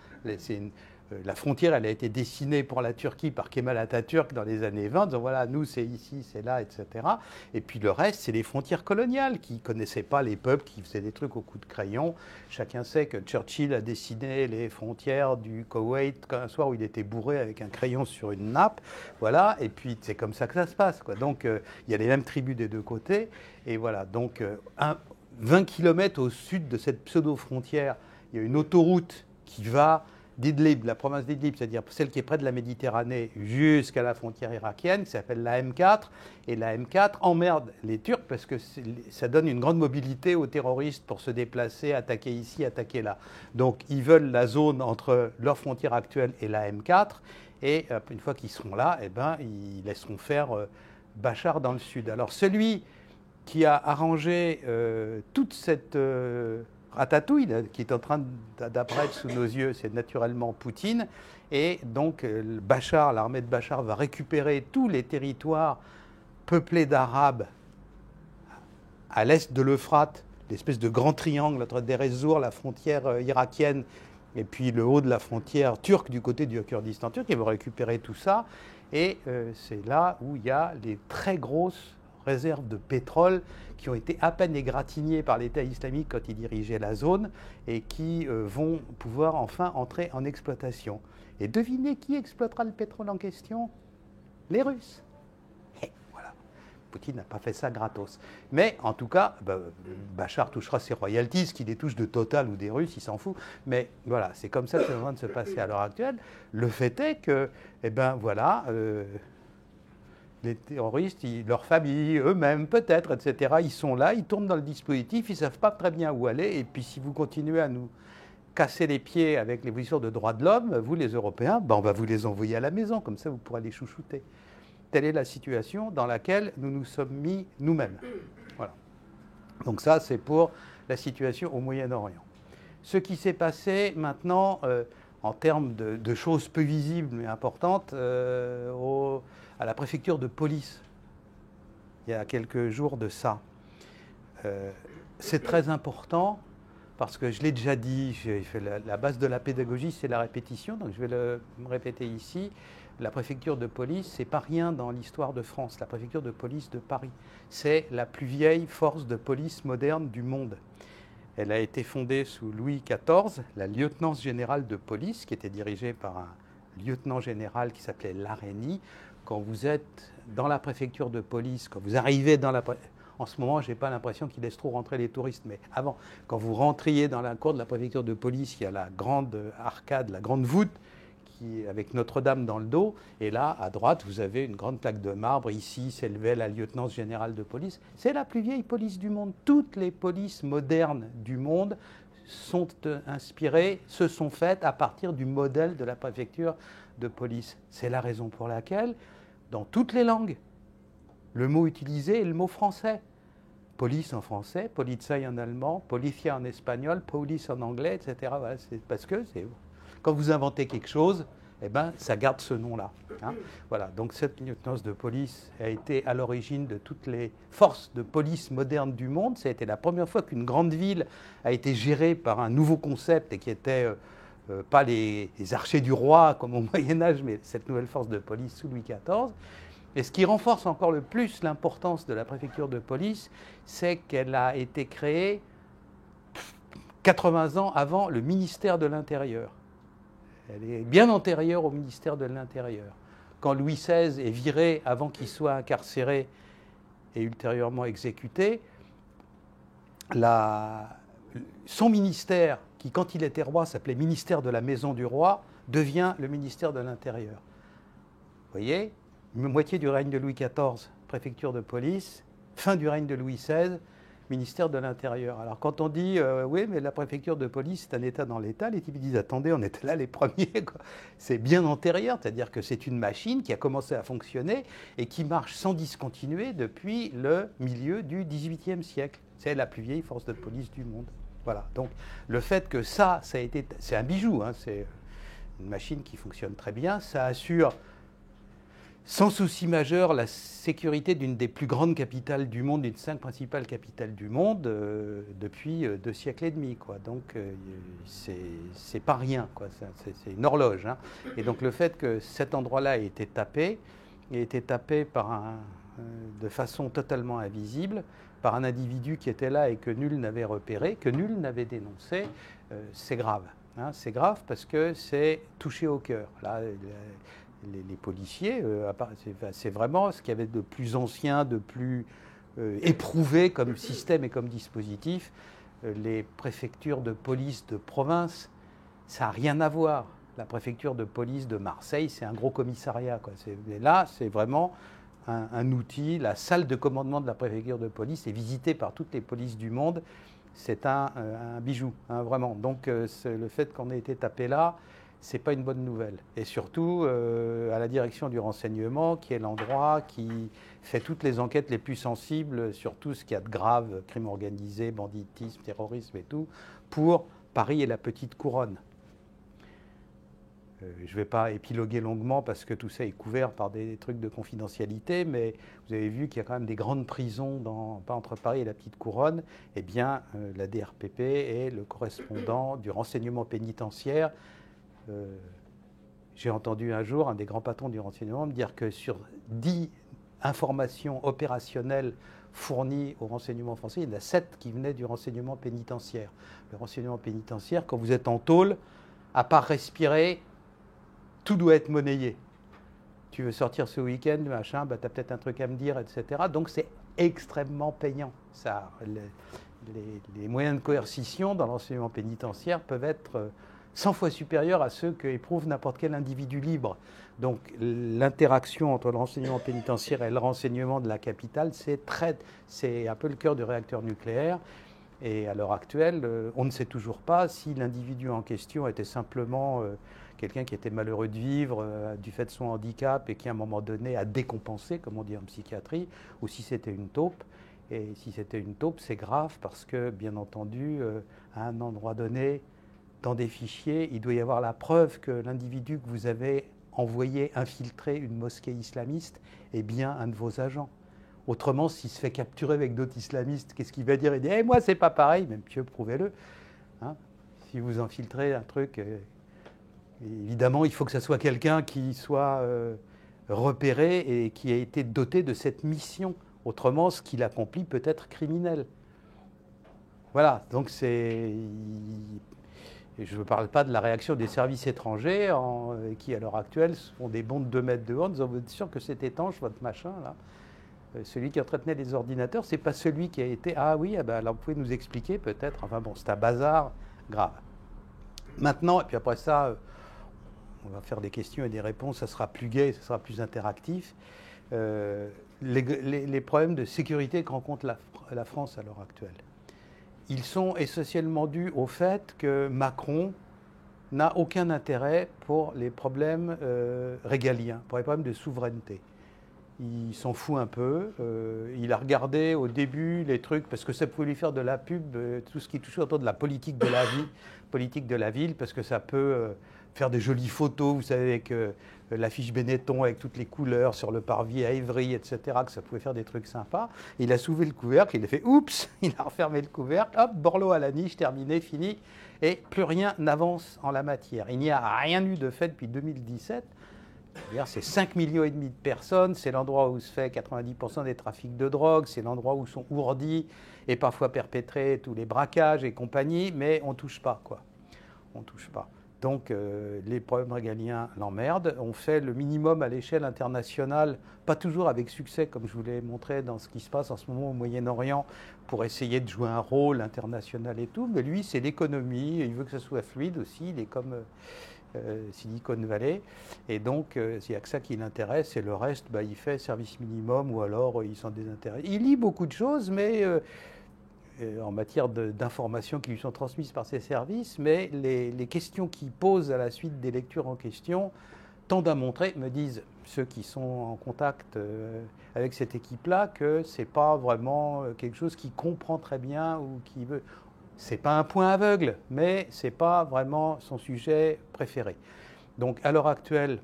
la frontière, elle a été dessinée pour la Turquie par Kemal Atatürk dans les années 20, en disant voilà, nous c'est ici, c'est là, etc. Et puis le reste, c'est les frontières coloniales qui ne connaissaient pas les peuples, qui faisaient des trucs au coup de crayon. Chacun sait que Churchill a dessiné les frontières du Koweït un soir où il était bourré avec un crayon sur une nappe. Voilà, et puis c'est comme ça que ça se passe, quoi. Donc il y a les mêmes tribus des deux côtés. Et voilà, donc 20 km au sud de cette pseudo-frontière, il y a une autoroute qui va d'Idlib, la province d'Idlib, c'est-à-dire celle qui est près de la Méditerranée, jusqu'à la frontière irakienne, qui s'appelle la M4. Et la M4 emmerde les Turcs parce que ça donne une grande mobilité aux terroristes pour se déplacer, attaquer ici, attaquer là. Donc ils veulent la zone entre leur frontière actuelle et la M4. Et une fois qu'ils seront là, ils laisseront faire Bachar dans le sud. Alors celui qui a arrangé toute cette ratatouille qui est en train d'apparaître sous nos yeux, c'est naturellement Poutine. Et donc Bachar, l'armée de Bachar va récupérer tous les territoires peuplés d'Arabes à l'est de l'Euphrate, l'espèce de grand triangle entre Deir ez-Zor, la frontière irakienne, et puis le haut de la frontière turque du côté du Kurdistan turc. Ils vont récupérer tout ça. Et c'est là où il y a les très grosses réserves de pétrole qui ont été à peine égratignées par l'État islamique quand il dirigeait la zone et qui vont pouvoir enfin entrer en exploitation. Et devinez qui exploitera le pétrole en question? Les Russes. Et voilà. Poutine n'a pas fait ça gratos. Mais en tout cas, Bachar touchera ses royalties, qu'il les touche de Total ou des Russes, il s'en fout. Mais voilà, c'est comme ça que c'est en train de se passer à l'heure actuelle. Le fait est que, les terroristes, leurs familles, eux-mêmes peut-être, etc., ils sont là, ils tournent dans le dispositif, ils ne savent pas très bien où aller. Et puis si vous continuez à nous casser les pieds avec les positions de droits de l'homme, vous les Européens, on va vous les envoyer à la maison, comme ça vous pourrez les chouchouter. Telle est la situation dans laquelle nous nous sommes mis nous-mêmes. Voilà. Donc ça, c'est pour la situation au Moyen-Orient. Ce qui s'est passé maintenant, en termes de choses peu visibles mais importantes, à la préfecture de police, il y a quelques jours de ça. C'est très important parce que je l'ai déjà dit, la base de la pédagogie, c'est la répétition, donc je vais le répéter ici. La préfecture de police, c'est pas rien dans l'histoire de France. La préfecture de police de Paris, c'est la plus vieille force de police moderne du monde. Elle a été fondée sous Louis XIV, la lieutenance générale de police, qui était dirigée par un lieutenant général qui s'appelait Larénie. Quand vous êtes dans la préfecture de police, quand vous arrivez dans la en ce moment, je n'ai pas l'impression qu'ils laissent trop rentrer les touristes, mais avant, quand vous rentriez dans la cour de la préfecture de police, il y a la grande arcade, la grande voûte, avec Notre-Dame dans le dos, et là, à droite, vous avez une grande plaque de marbre. Ici s'élevait la lieutenance générale de police. C'est la plus vieille police du monde. Toutes les polices modernes du monde sont inspirées, se sont faites à partir du modèle de la préfecture de police. C'est la raison pour laquelle, dans toutes les langues, le mot utilisé est le mot français. Police en français, Polizei en allemand, Policia en espagnol, Police en anglais, etc. Voilà, c'est parce que quand vous inventez quelque chose, ça garde ce nom-là. Hein. Voilà, donc cette lieutenance de police a été à l'origine de toutes les forces de police modernes du monde. Ça a été la première fois qu'une grande ville a été gérée par un nouveau concept et qui était pas les archers du roi comme au Moyen-Âge, mais cette nouvelle force de police sous Louis XIV. Et ce qui renforce encore le plus l'importance de la préfecture de police, c'est qu'elle a été créée 80 ans avant le ministère de l'Intérieur. Elle est bien antérieure au ministère de l'Intérieur. Quand Louis XVI est viré avant qu'il soit incarcéré et ultérieurement exécuté, son ministère, qui quand il était roi s'appelait ministère de la Maison du Roi, devient le ministère de l'Intérieur. Vous voyez ? Moitié du règne de Louis XIV, préfecture de police, fin du règne de Louis XVI, ministère de l'Intérieur. Alors quand on dit oui, mais la préfecture de police, c'est un État dans l'État, les types disent attendez, on était là les premiers. C'est bien antérieur, c'est-à-dire que c'est une machine qui a commencé à fonctionner et qui marche sans discontinuer depuis le milieu du XVIIIe siècle. C'est la plus vieille force de police du monde. Voilà. Donc le fait que ça a été, c'est un bijou, hein, c'est une machine qui fonctionne très bien, ça assure sans souci majeur la sécurité d'une des plus grandes capitales du monde, d'une 5 principales capitales du monde depuis 2 siècles et demi. Quoi. Donc c'est pas rien, quoi. C'est une horloge. Hein. Et donc le fait que cet endroit-là ait été tapé de façon totalement invisible par un individu qui était là et que nul n'avait repéré, que nul n'avait dénoncé, c'est grave. Hein. C'est grave parce que c'est touché au cœur. Là, les policiers, c'est vraiment ce qu'il y avait de plus ancien, de plus éprouvé comme système et comme dispositif. Les préfectures de police de province, ça n'a rien à voir. La préfecture de police de Marseille, c'est un gros commissariat, quoi. Mais là, c'est vraiment un outil. La salle de commandement de la préfecture de police est visitée par toutes les polices du monde. C'est un bijou, hein, vraiment. Donc le fait qu'on ait été tapé là, ce n'est pas une bonne nouvelle. Et surtout, à la direction du renseignement, qui est l'endroit qui fait toutes les enquêtes les plus sensibles sur tout ce qu'il y a de grave, crime organisé, banditisme, terrorisme et tout, pour Paris et la petite couronne. Je ne vais pas épiloguer longuement parce que tout ça est couvert par des trucs de confidentialité, mais vous avez vu qu'il y a quand même des grandes prisons, pas entre Paris et la Petite Couronne. Eh bien, la DRPP est le correspondant du renseignement pénitentiaire. J'ai entendu un jour un des grands patrons du renseignement me dire que sur 10 informations opérationnelles fournies au renseignement français, il y en a 7 qui venaient du renseignement pénitentiaire. Le renseignement pénitentiaire, quand vous êtes en tôle, à part respirer, tout doit être monnayé. Tu veux sortir ce week-end, machin, bah, tu as peut-être un truc à me dire, etc. Donc c'est extrêmement payant. Ça, les moyens de coercition dans l'enseignement pénitentiaire peuvent être 100 fois supérieurs à ceux qu'éprouve n'importe quel individu libre. Donc l'interaction entre le renseignement pénitentiaire et le renseignement de la capitale, c'est un peu le cœur du réacteur nucléaire. Et à l'heure actuelle, on ne sait toujours pas si l'individu en question était simplement quelqu'un qui était malheureux de vivre du fait de son handicap et qui à un moment donné a décompensé, comme on dit en psychiatrie, ou si c'était une taupe. Et si c'était une taupe, c'est grave parce que, bien entendu, à un endroit donné, dans des fichiers, il doit y avoir la preuve que l'individu que vous avez envoyé infiltrer une mosquée islamiste est bien un de vos agents. Autrement, s'il se fait capturer avec d'autres islamistes, qu'est-ce qu'il va dire? Il dit hey, « moi, c'est pas pareil », mais monsieur, prouvez-le. Hein, si vous infiltrez un truc, évidemment, il faut que ce soit quelqu'un qui soit repéré et qui ait été doté de cette mission. Autrement, ce qu'il accomplit peut être criminel. Voilà, donc c'est... Je ne parle pas de la réaction des services étrangers qui, à l'heure actuelle, font des bonds de 2 mètres de haut en disant « vous êtes sûr que c'est étanche, votre machin, là ?» Celui qui entretenait les ordinateurs, ce n'est pas celui qui a été « Ah oui, alors vous pouvez nous expliquer peut-être ?» Enfin bon, c'est un bazar grave. Maintenant, et puis après ça, on va faire des questions et des réponses, ça sera plus gai, ça sera plus interactif. Les problèmes de sécurité que rencontre la France à l'heure actuelle, ils sont essentiellement dus au fait que Macron n'a aucun intérêt pour les problèmes régaliens, pour les problèmes de souveraineté. Il s'en fout un peu. Il a regardé au début les trucs, parce que ça pouvait lui faire de la pub, tout ce qui touche autour de la politique de la ville, parce que ça peut faire des jolies photos, vous savez, avec l'affiche Benetton, avec toutes les couleurs sur le parvis à Évry, etc., que ça pouvait faire des trucs sympas. Il a soulevé le couvercle, il a fait « oups !» Il a refermé le couvercle, hop, Borloo à la niche, terminé, fini, et plus rien n'avance en la matière. Il n'y a rien eu de fait depuis 2017. C'est 5,5 millions de personnes, c'est l'endroit où se fait 90% des trafics de drogue, c'est l'endroit où sont ourdis et parfois perpétrés tous les braquages et compagnie, mais on ne touche pas, quoi. On ne touche pas. Donc les problèmes régaliens l'emmerdent. On fait le minimum à l'échelle internationale, pas toujours avec succès, comme je vous l'ai montré dans ce qui se passe en ce moment au Moyen-Orient, pour essayer de jouer un rôle international et tout, mais lui, c'est l'économie, il veut que ça soit fluide aussi, il est comme... Silicon Valley, et donc il n'y a que ça qui l'intéresse, et le reste, bah, il fait service minimum, ou alors il s'en désintéresse. Il lit beaucoup de choses, mais en matière d'informations qui lui sont transmises par ses services, mais les questions qu'il pose à la suite des lectures en question tendent à montrer, me disent ceux qui sont en contact avec cette équipe-là, que ce n'est pas vraiment quelque chose qu'il comprend très bien ou qui veut... Ce n'est pas un point aveugle, mais ce n'est pas vraiment son sujet préféré. Donc, à l'heure actuelle,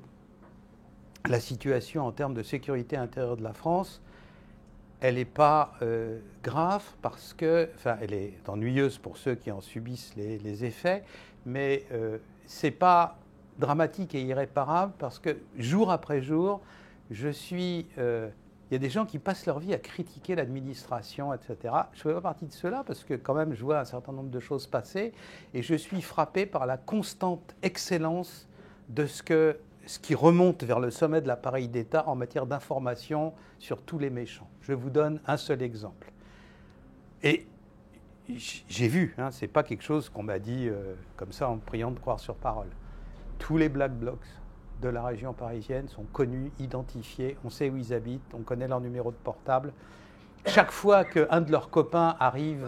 la situation en termes de sécurité intérieure de la France, elle n'est pas grave parce que, enfin, elle est ennuyeuse pour ceux qui en subissent les effets, mais ce n'est pas dramatique et irréparable parce que jour après jour, il y a des gens qui passent leur vie à critiquer l'administration, etc. Je ne fais pas partie de ceux-là parce que quand même je vois un certain nombre de choses passer et je suis frappé par la constante excellence de ce qui remonte vers le sommet de l'appareil d'État en matière d'information sur tous les méchants. Je vous donne un seul exemple. Et j'ai vu, hein, ce n'est pas quelque chose qu'on m'a dit comme ça en me priant de croire sur parole. Tous les Black Blocs de la région parisienne sont connus, identifiés, on sait où ils habitent, on connaît leur numéro de portable. Chaque fois qu'un de leurs copains arrive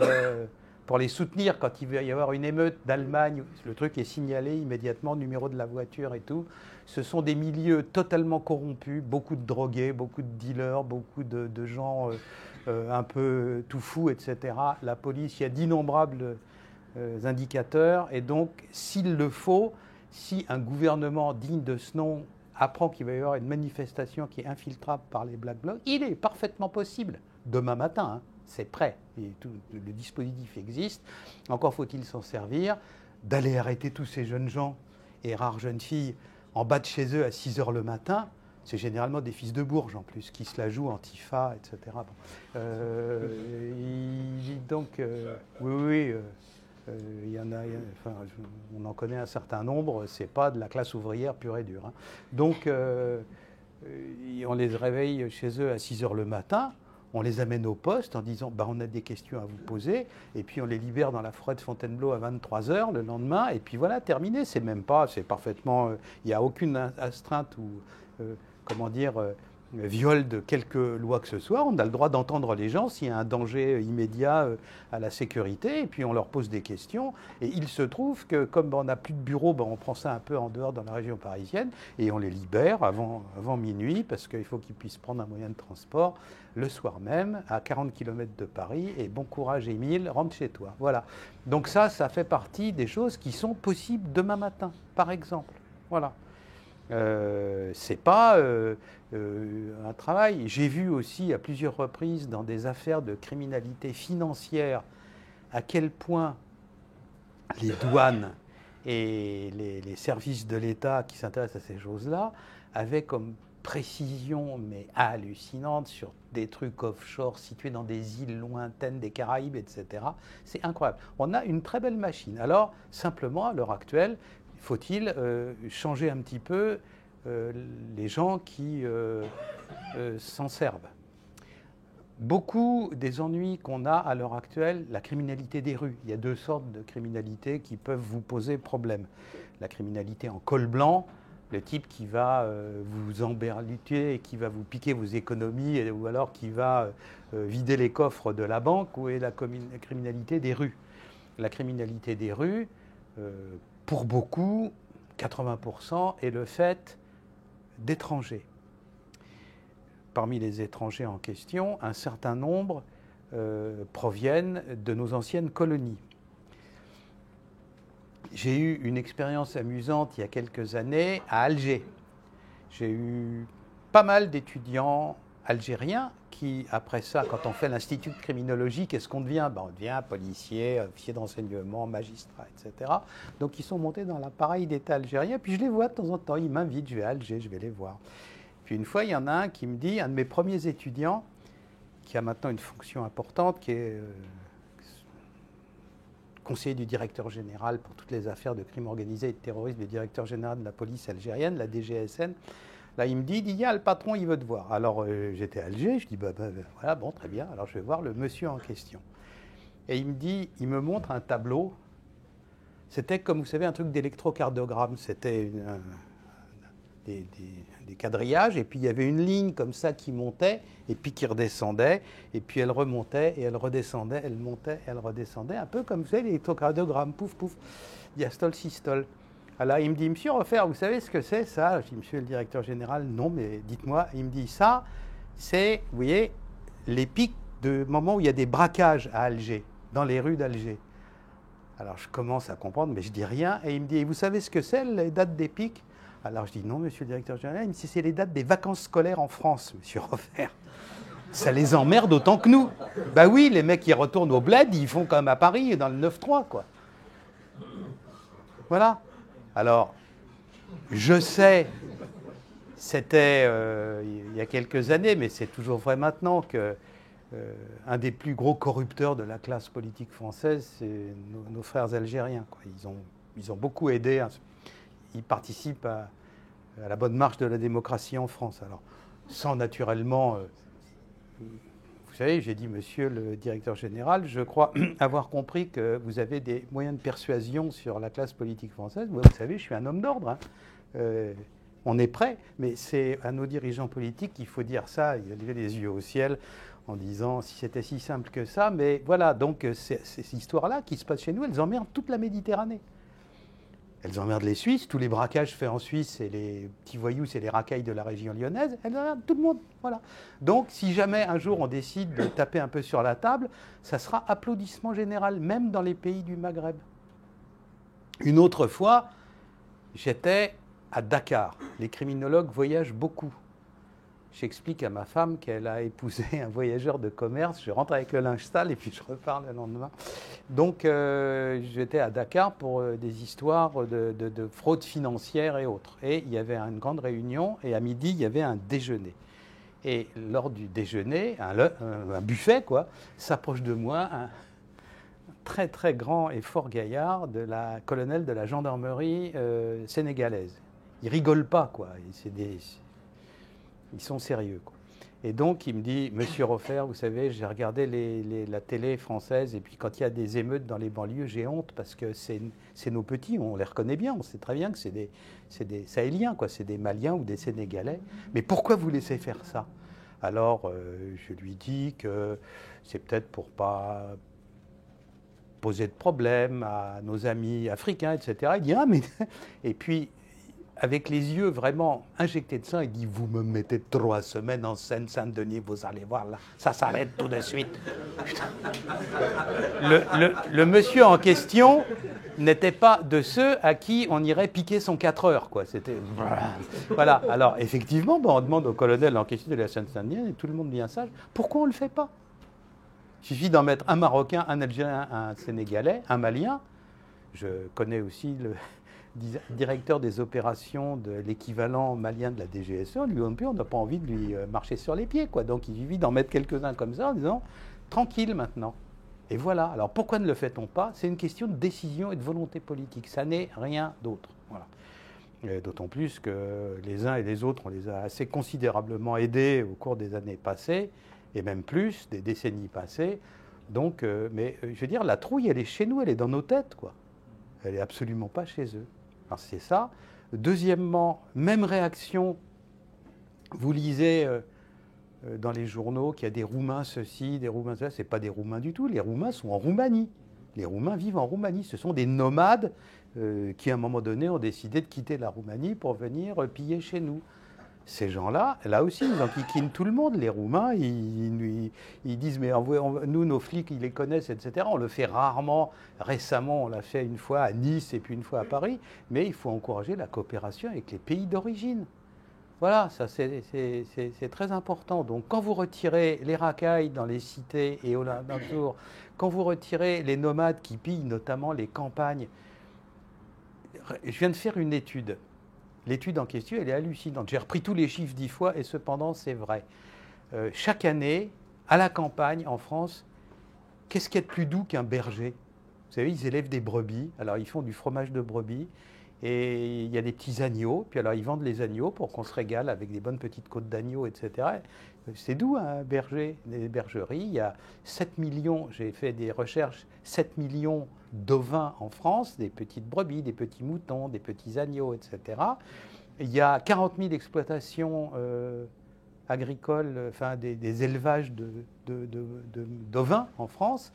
pour les soutenir, quand il va y avoir une émeute d'Allemagne, le truc est signalé immédiatement, numéro de la voiture et tout. Ce sont des milieux totalement corrompus, beaucoup de drogués, beaucoup de dealers, beaucoup de gens un peu tout fous, etc. La police, il y a d'innombrables indicateurs, et donc, s'il le faut, si un gouvernement digne de ce nom apprend qu'il va y avoir une manifestation qui est infiltrable par les Black Blocs, il est parfaitement possible, demain matin, hein, c'est prêt, et tout, le dispositif existe, encore faut-il s'en servir, d'aller arrêter tous ces jeunes gens et rares jeunes filles en bas de chez eux à 6 h le matin. C'est généralement des fils de Bourges en plus, qui se la jouent Antifa, etc. Bon. Donc, oui, il y en a, enfin, on en connaît un certain nombre, c'est pas de la classe ouvrière pure et dure. Hein. Donc, on les réveille chez eux à 6 h le matin, on les amène au poste en disant bah, on a des questions à vous poser, et puis on les libère dans la forêt de Fontainebleau à 23 h le lendemain, et puis voilà, terminé. C'est même pas, c'est parfaitement, il n'y a aucune astreinte ou, comment dire, viol de quelque loi que ce soit. On a le droit d'entendre les gens s'il y a un danger immédiat à la sécurité, et puis on leur pose des questions. Et il se trouve que comme on n'a plus de bureau, ben on prend ça un peu en dehors dans la région parisienne, et on les libère avant minuit, parce qu'il faut qu'ils puissent prendre un moyen de transport le soir même, à 40 km de Paris, et bon courage Émile, rentre chez toi. Voilà. Donc ça fait partie des choses qui sont possibles demain matin, par exemple. Voilà. C'est pas un travail. J'ai vu aussi à plusieurs reprises dans des affaires de criminalité financière à quel point les douanes et les services de l'État qui s'intéressent à ces choses-là avaient comme précision, mais hallucinante, sur des trucs offshore situés dans des îles lointaines des Caraïbes, etc. C'est incroyable. On a une très belle machine. Alors, simplement, à l'heure actuelle, faut-il changer un petit peu les gens qui s'en servent. Beaucoup des ennuis qu'on a à l'heure actuelle, la criminalité des rues. Il y a deux sortes de criminalité qui peuvent vous poser problème. La criminalité en col blanc, le type qui va vous emberluter et qui va vous piquer vos économies, ou alors qui va vider les coffres de la banque, ou est la criminalité des rues. La criminalité des rues, pour beaucoup, 80%, est le fait d'étrangers. Parmi les étrangers en question, un certain nombre proviennent de nos anciennes colonies. J'ai eu une expérience amusante il y a quelques années à Alger. J'ai eu pas mal d'étudiants algériens qui, après ça, quand on fait l'institut de criminologie, qu'est-ce qu'on devient? On devient policier, officier d'enseignement, magistrat, etc. Donc ils sont montés dans l'appareil d'État algérien, puis je les vois de temps en temps, ils m'invitent, je vais à Alger, je vais les voir. Puis une fois, il y en a un qui me dit, un de mes premiers étudiants, qui a maintenant une fonction importante, qui est conseiller du directeur général pour toutes les affaires de crimes organisés et de terrorisme, le directeur général de la police algérienne, la DGSN. Là, il me dit, Didier, le patron, il veut te voir. Alors, j'étais à Alger, je dis, voilà, bon, très bien. Alors, je vais voir le monsieur en question. Et il me dit, il me montre un tableau. C'était comme, vous savez, un truc d'électrocardiogramme. C'était des quadrillages, et puis il y avait une ligne comme ça qui montait, et puis qui redescendait, et puis elle remontait, et elle redescendait, elle montait, elle redescendait, un peu comme, vous savez, l'électrocardiogramme, pouf, pouf, diastole, systole. Alors il me dit, monsieur Refer, vous savez ce que c'est ça? Je dis, monsieur le directeur général, non, mais dites-moi. Il me dit, ça, c'est, vous voyez, les pics de moment où il y a des braquages à Alger, dans les rues d'Alger. Alors je commence à comprendre, mais je dis rien, et il me dit, et vous savez ce que c'est, les dates des pics? Alors je dis, non, monsieur le directeur général, il me dit, c'est les dates des vacances scolaires en France, monsieur Refer. Ça les emmerde autant que nous. Ben oui, les mecs qui retournent au bled, ils font comme à Paris, dans le 9-3, quoi. Voilà. Alors, je sais, c'était il y a quelques années, mais c'est toujours vrai maintenant, que un des plus gros corrupteurs de la classe politique française, c'est nos frères algériens, quoi. Ils ont beaucoup aidé, hein. Ils participent à la bonne marche de la démocratie en France. Alors, sans naturellement... vous savez, j'ai dit, monsieur le directeur général, je crois avoir compris que vous avez des moyens de persuasion sur la classe politique française. Moi, vous savez, je suis un homme d'ordre. Hein. On est prêt, mais c'est à nos dirigeants politiques qu'il faut dire ça. Il a levé les yeux au ciel en disant, si c'était si simple que ça. Mais voilà, donc ces histoires-là qui se passent chez nous, elles emmerdent toute la Méditerranée. Elles emmerdent les Suisses, tous les braquages faits en Suisse, et les petits voyous, c'est les racailles de la région lyonnaise, elles emmerdent tout le monde. Voilà. Donc, si jamais un jour on décide de taper un peu sur la table, ça sera applaudissement général, même dans les pays du Maghreb. Une autre fois, J'étais à Dakar. Les criminologues voyagent beaucoup. J'explique à ma femme qu'elle a épousé un voyageur de commerce. Je rentre avec le linge sale et puis je repars le lendemain. Donc j'étais à Dakar pour des histoires de fraude financière et autres. Et il y avait une grande réunion et à midi, il y avait un déjeuner. Et lors du déjeuner, un buffet, quoi, s'approche de moi un très très grand et fort gaillard de la colonel de la gendarmerie sénégalaise. Ils rigolent pas, quoi. Ils sont sérieux, quoi. Et donc, il me dit, Monsieur Roffer, vous savez, j'ai regardé la télé française, et puis quand il y a des émeutes dans les banlieues, j'ai honte, parce que c'est nos petits, on les reconnaît bien, on sait très bien que c'est des Sahéliens, quoi, c'est des Maliens ou des Sénégalais. Mais pourquoi vous laissez faire ça? Alors, je lui dis que c'est peut-être pour pas poser de problème à nos amis africains, etc. Il dit, ah, mais... Et puis, avec les yeux vraiment injectés de sang, il dit, vous me mettez 3 semaines en Seine-Saint-Denis, vous allez voir là, ça s'arrête tout de suite. Le monsieur en question n'était pas de ceux à qui on irait piquer son 4 heures, quoi. C'était... Voilà, alors effectivement, on demande au colonel en question de la Seine-Saint-Denis, et tout le monde bien sage, pourquoi on ne le fait pas? Il suffit d'en mettre un Marocain, un Algérien, un Sénégalais, un Malien. Je connais aussi le directeur des opérations de l'équivalent malien de la DGSE. Lui non plus, on n'a pas envie de lui marcher sur les pieds, quoi. Donc il suffit d'en mettre quelques-uns comme ça en disant tranquille maintenant. Et voilà. Alors pourquoi ne le fait-on pas? C'est une question de décision et de volonté politique. Ça n'est rien d'autre. Voilà. D'autant plus que les uns et les autres, on les a assez considérablement aidés au cours des années passées, et même plus, des décennies passées. Donc, mais je veux dire, la trouille, elle est chez nous, elle est dans nos têtes, quoi. Elle n'est absolument pas chez eux. Alors c'est ça. Deuxièmement, même réaction, vous lisez dans les journaux qu'il y a des Roumains ceci, des Roumains ça, ce n'est pas des Roumains du tout. Les Roumains sont en Roumanie. Les Roumains vivent en Roumanie. Ce sont des nomades qui, à un moment donné, ont décidé de quitter la Roumanie pour venir piller chez nous. Ces gens-là, là aussi, ils enquiquinent tout le monde. Les Roumains, ils disent, mais nous, nos flics, ils les connaissent, etc. On le fait rarement. Récemment, on l'a fait une fois à Nice et puis une fois à Paris. Mais il faut encourager la coopération avec les pays d'origine. Voilà, ça c'est très important. Donc quand vous retirez les racailles dans les cités et aux alentours, quand vous retirez les nomades qui pillent notamment les campagnes, je viens de faire une étude. L'étude en question, elle est hallucinante. J'ai repris tous les chiffres 10 fois et cependant, c'est vrai. Chaque année, à la campagne, en France, qu'est-ce qu'il y a de plus doux qu'un berger? Vous savez, ils élèvent des brebis. Alors, ils font du fromage de brebis. Et il y a des petits agneaux. Puis alors, ils vendent les agneaux pour qu'on se régale avec des bonnes petites côtes d'agneaux, etc. C'est doux, un berger, des bergeries. Il y a 7 millions, j'ai fait des recherches, 7 millions d'ovins en France, des petites brebis, des petits moutons, des petits agneaux, etc. Il y a 40 000 exploitations agricoles, enfin des élevages d'ovins en France,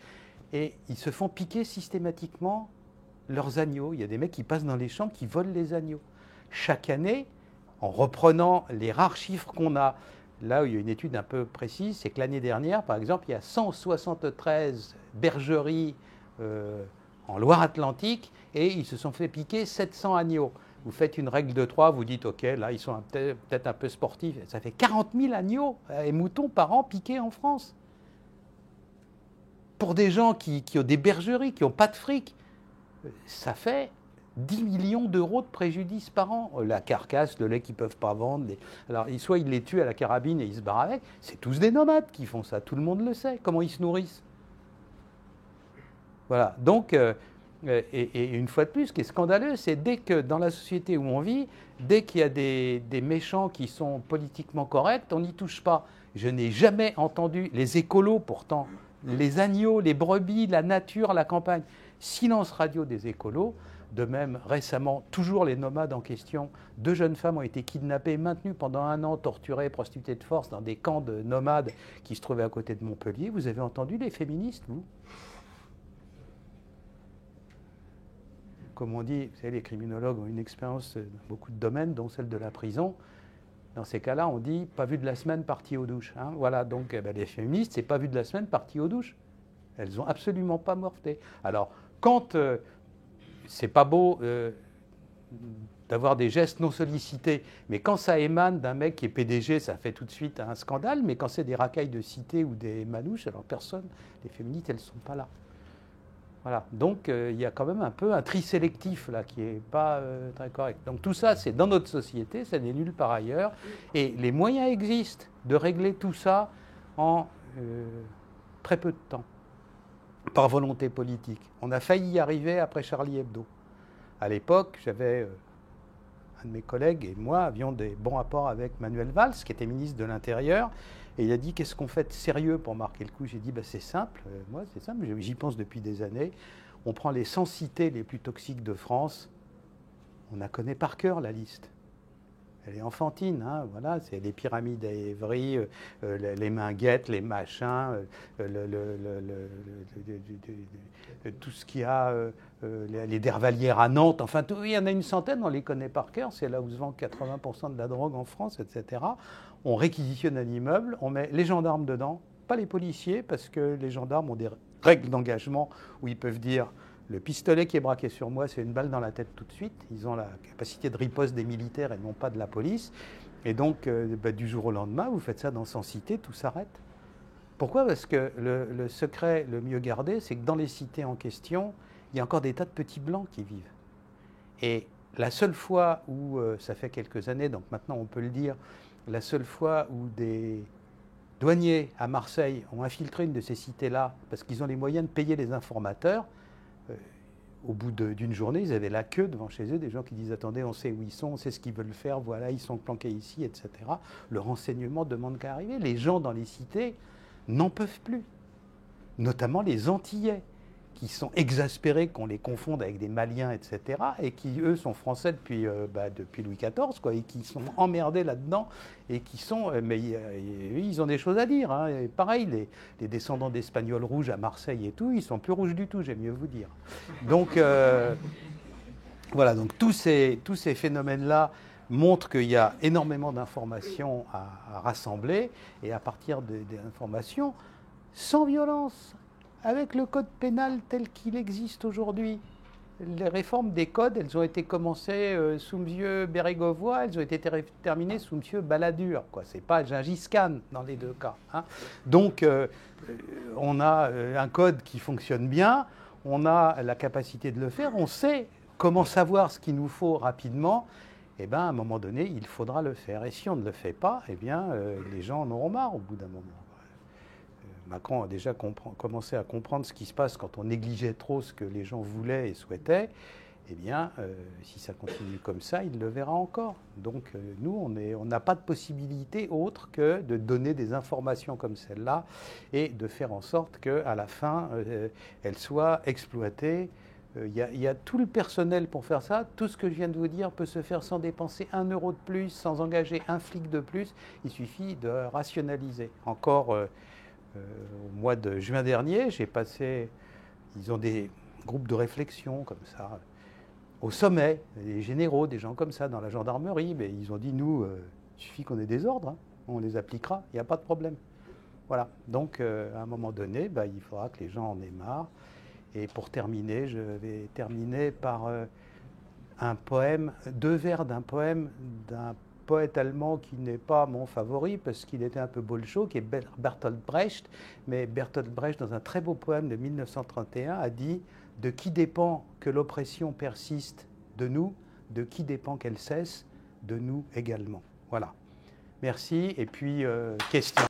et ils se font piquer systématiquement leurs agneaux. Il y a des mecs qui passent dans les champs qui volent les agneaux. Chaque année, en reprenant les rares chiffres qu'on a, là où il y a une étude un peu précise, c'est que l'année dernière, par exemple, il y a 173 bergeries en Loire-Atlantique et ils se sont fait piquer 700 agneaux. Vous faites une règle de 3, vous dites, OK, là, ils sont peut-être un peu sportifs. Ça fait 40 000 agneaux et moutons par an piqués en France. Pour des gens qui ont des bergeries, qui n'ont pas de fric, ça fait 10 millions d'euros de préjudice par an. La carcasse, le lait qu'ils ne peuvent pas vendre. Alors, soit ils les tuent à la carabine et ils se barrent avec. C'est tous des nomades qui font ça. Tout le monde le sait. Comment ils se nourrissent? Voilà. Donc, et une fois de plus, ce qui est scandaleux, c'est dès que dans la société où on vit, dès qu'il y a des méchants qui sont politiquement corrects, on n'y touche pas. Je n'ai jamais entendu les écolos, pourtant, les agneaux, les brebis, la nature, la campagne. Silence radio des écolos. De même, récemment, toujours les nomades en question, 2 jeunes femmes ont été kidnappées, maintenues pendant 1 an, torturées, prostituées de force dans des camps de nomades qui se trouvaient à côté de Montpellier. Vous avez entendu les féministes, vous? Comme on dit, vous savez, les criminologues ont une expérience dans beaucoup de domaines, dont celle de la prison. Dans ces cas-là, on dit « pas vu de la semaine, parti aux douches ». Hein, voilà, donc les féministes, c'est « pas vu de la semaine, parti aux douches ». Elles n'ont absolument pas morflé. Alors, quand c'est pas beau d'avoir des gestes non sollicités. Mais quand ça émane d'un mec qui est PDG, ça fait tout de suite un scandale. Mais quand c'est des racailles de cité ou des manouches, alors personne, les féministes, elles ne sont pas là. Voilà. Donc il y a quand même un peu un tri sélectif là qui n'est pas très correct. Donc tout ça, c'est dans notre société, ça n'est nulle part ailleurs. Et les moyens existent de régler tout ça en très peu de temps, par volonté politique. On a failli y arriver après Charlie Hebdo. À l'époque, j'avais un de mes collègues et moi avions des bons rapports avec Manuel Valls, qui était ministre de l'Intérieur, et il a dit qu'est-ce qu'on fait de sérieux pour marquer le coup. J'ai dit c'est simple, moi c'est simple, j'y pense depuis des années. On prend les 100 cités les plus toxiques de France, on la connaît par cœur la liste. Elle est enfantine, hein, voilà, c'est les pyramides à Évry, les Minguettes, les machins, tout ce qu'il y a, les Dervalières à Nantes, enfin, il y en a une centaine, on les connaît par cœur, c'est là où se vend 80% de la drogue en France, etc. On réquisitionne un immeuble, on met les gendarmes dedans, pas les policiers, parce que les gendarmes ont des règles d'engagement où ils peuvent dire le pistolet qui est braqué sur moi, c'est une balle dans la tête tout de suite. Ils ont la capacité de riposte des militaires et non pas de la police. Et donc, du jour au lendemain, vous faites ça dans 100 cités, tout s'arrête. Pourquoi ? Parce que le secret le mieux gardé, c'est que dans les cités en question, il y a encore des tas de petits blancs qui vivent. Et la seule fois où, ça fait quelques années, donc maintenant on peut le dire, la seule fois où des douaniers à Marseille ont infiltré une de ces cités-là, parce qu'ils ont les moyens de payer les informateurs, au bout d'une journée, ils avaient la queue devant chez eux, des gens qui disent « Attendez, on sait où ils sont, on sait ce qu'ils veulent faire, voilà, ils sont planqués ici, etc. » Le renseignement demande qu'à arriver. Les gens dans les cités n'en peuvent plus, notamment les Antillais, qui sont exaspérés qu'on les confonde avec des Maliens, etc., et qui, eux, sont français depuis Louis XIV, quoi, et qui sont emmerdés là-dedans, et qui sont... mais ils ont des choses à dire. Hein. Et pareil, les descendants d'Espagnols rouges à Marseille et tout, ils sont plus rouges du tout, j'aime mieux vous dire. Donc, voilà, donc tous ces phénomènes-là montrent qu'il y a énormément d'informations à rassembler, et à partir des informations, sans violence, avec le code pénal tel qu'il existe aujourd'hui. Les réformes des codes, elles ont été commencées sous M. Bérégovoy, elles ont été terminées sous M. Balladur. Ce n'est pas Gengis Khan dans les deux cas. Hein. Donc, on a un code qui fonctionne bien, on a la capacité de le faire, on sait comment savoir ce qu'il nous faut rapidement. Eh bien, à un moment donné, il faudra le faire. Et si on ne le fait pas, eh bien, les gens en auront marre au bout d'un moment. Macron a déjà commencé à comprendre ce qui se passe quand on négligeait trop ce que les gens voulaient et souhaitaient. Eh bien, si ça continue comme ça, il le verra encore. Donc, nous, on n'a pas de possibilité autre que de donner des informations comme celle-là et de faire en sorte qu'à la fin, elles soient exploitées. Il y a tout le personnel pour faire ça. Tout ce que je viens de vous dire peut se faire sans dépenser 1 euro de plus, sans engager un flic de plus. Il suffit de rationaliser. Encore... au mois de juin dernier, ils ont des groupes de réflexion comme ça, au sommet, des généraux, des gens comme ça dans la gendarmerie, mais ils ont dit, nous, il suffit qu'on ait des ordres, hein, on les appliquera, il n'y a pas de problème. Voilà, donc à un moment donné, il faudra que les gens en aient marre. Et pour terminer, je vais terminer par un poème, 2 vers d'un poème d'un poète allemand qui n'est pas mon favori parce qu'il était un peu bolcho, qui est Bertolt Brecht. Mais Bertolt Brecht, dans un très beau poème de 1931, a dit « De qui dépend que l'oppression persiste de nous, de qui dépend qu'elle cesse, de nous également. » Voilà. Merci. Et puis, question.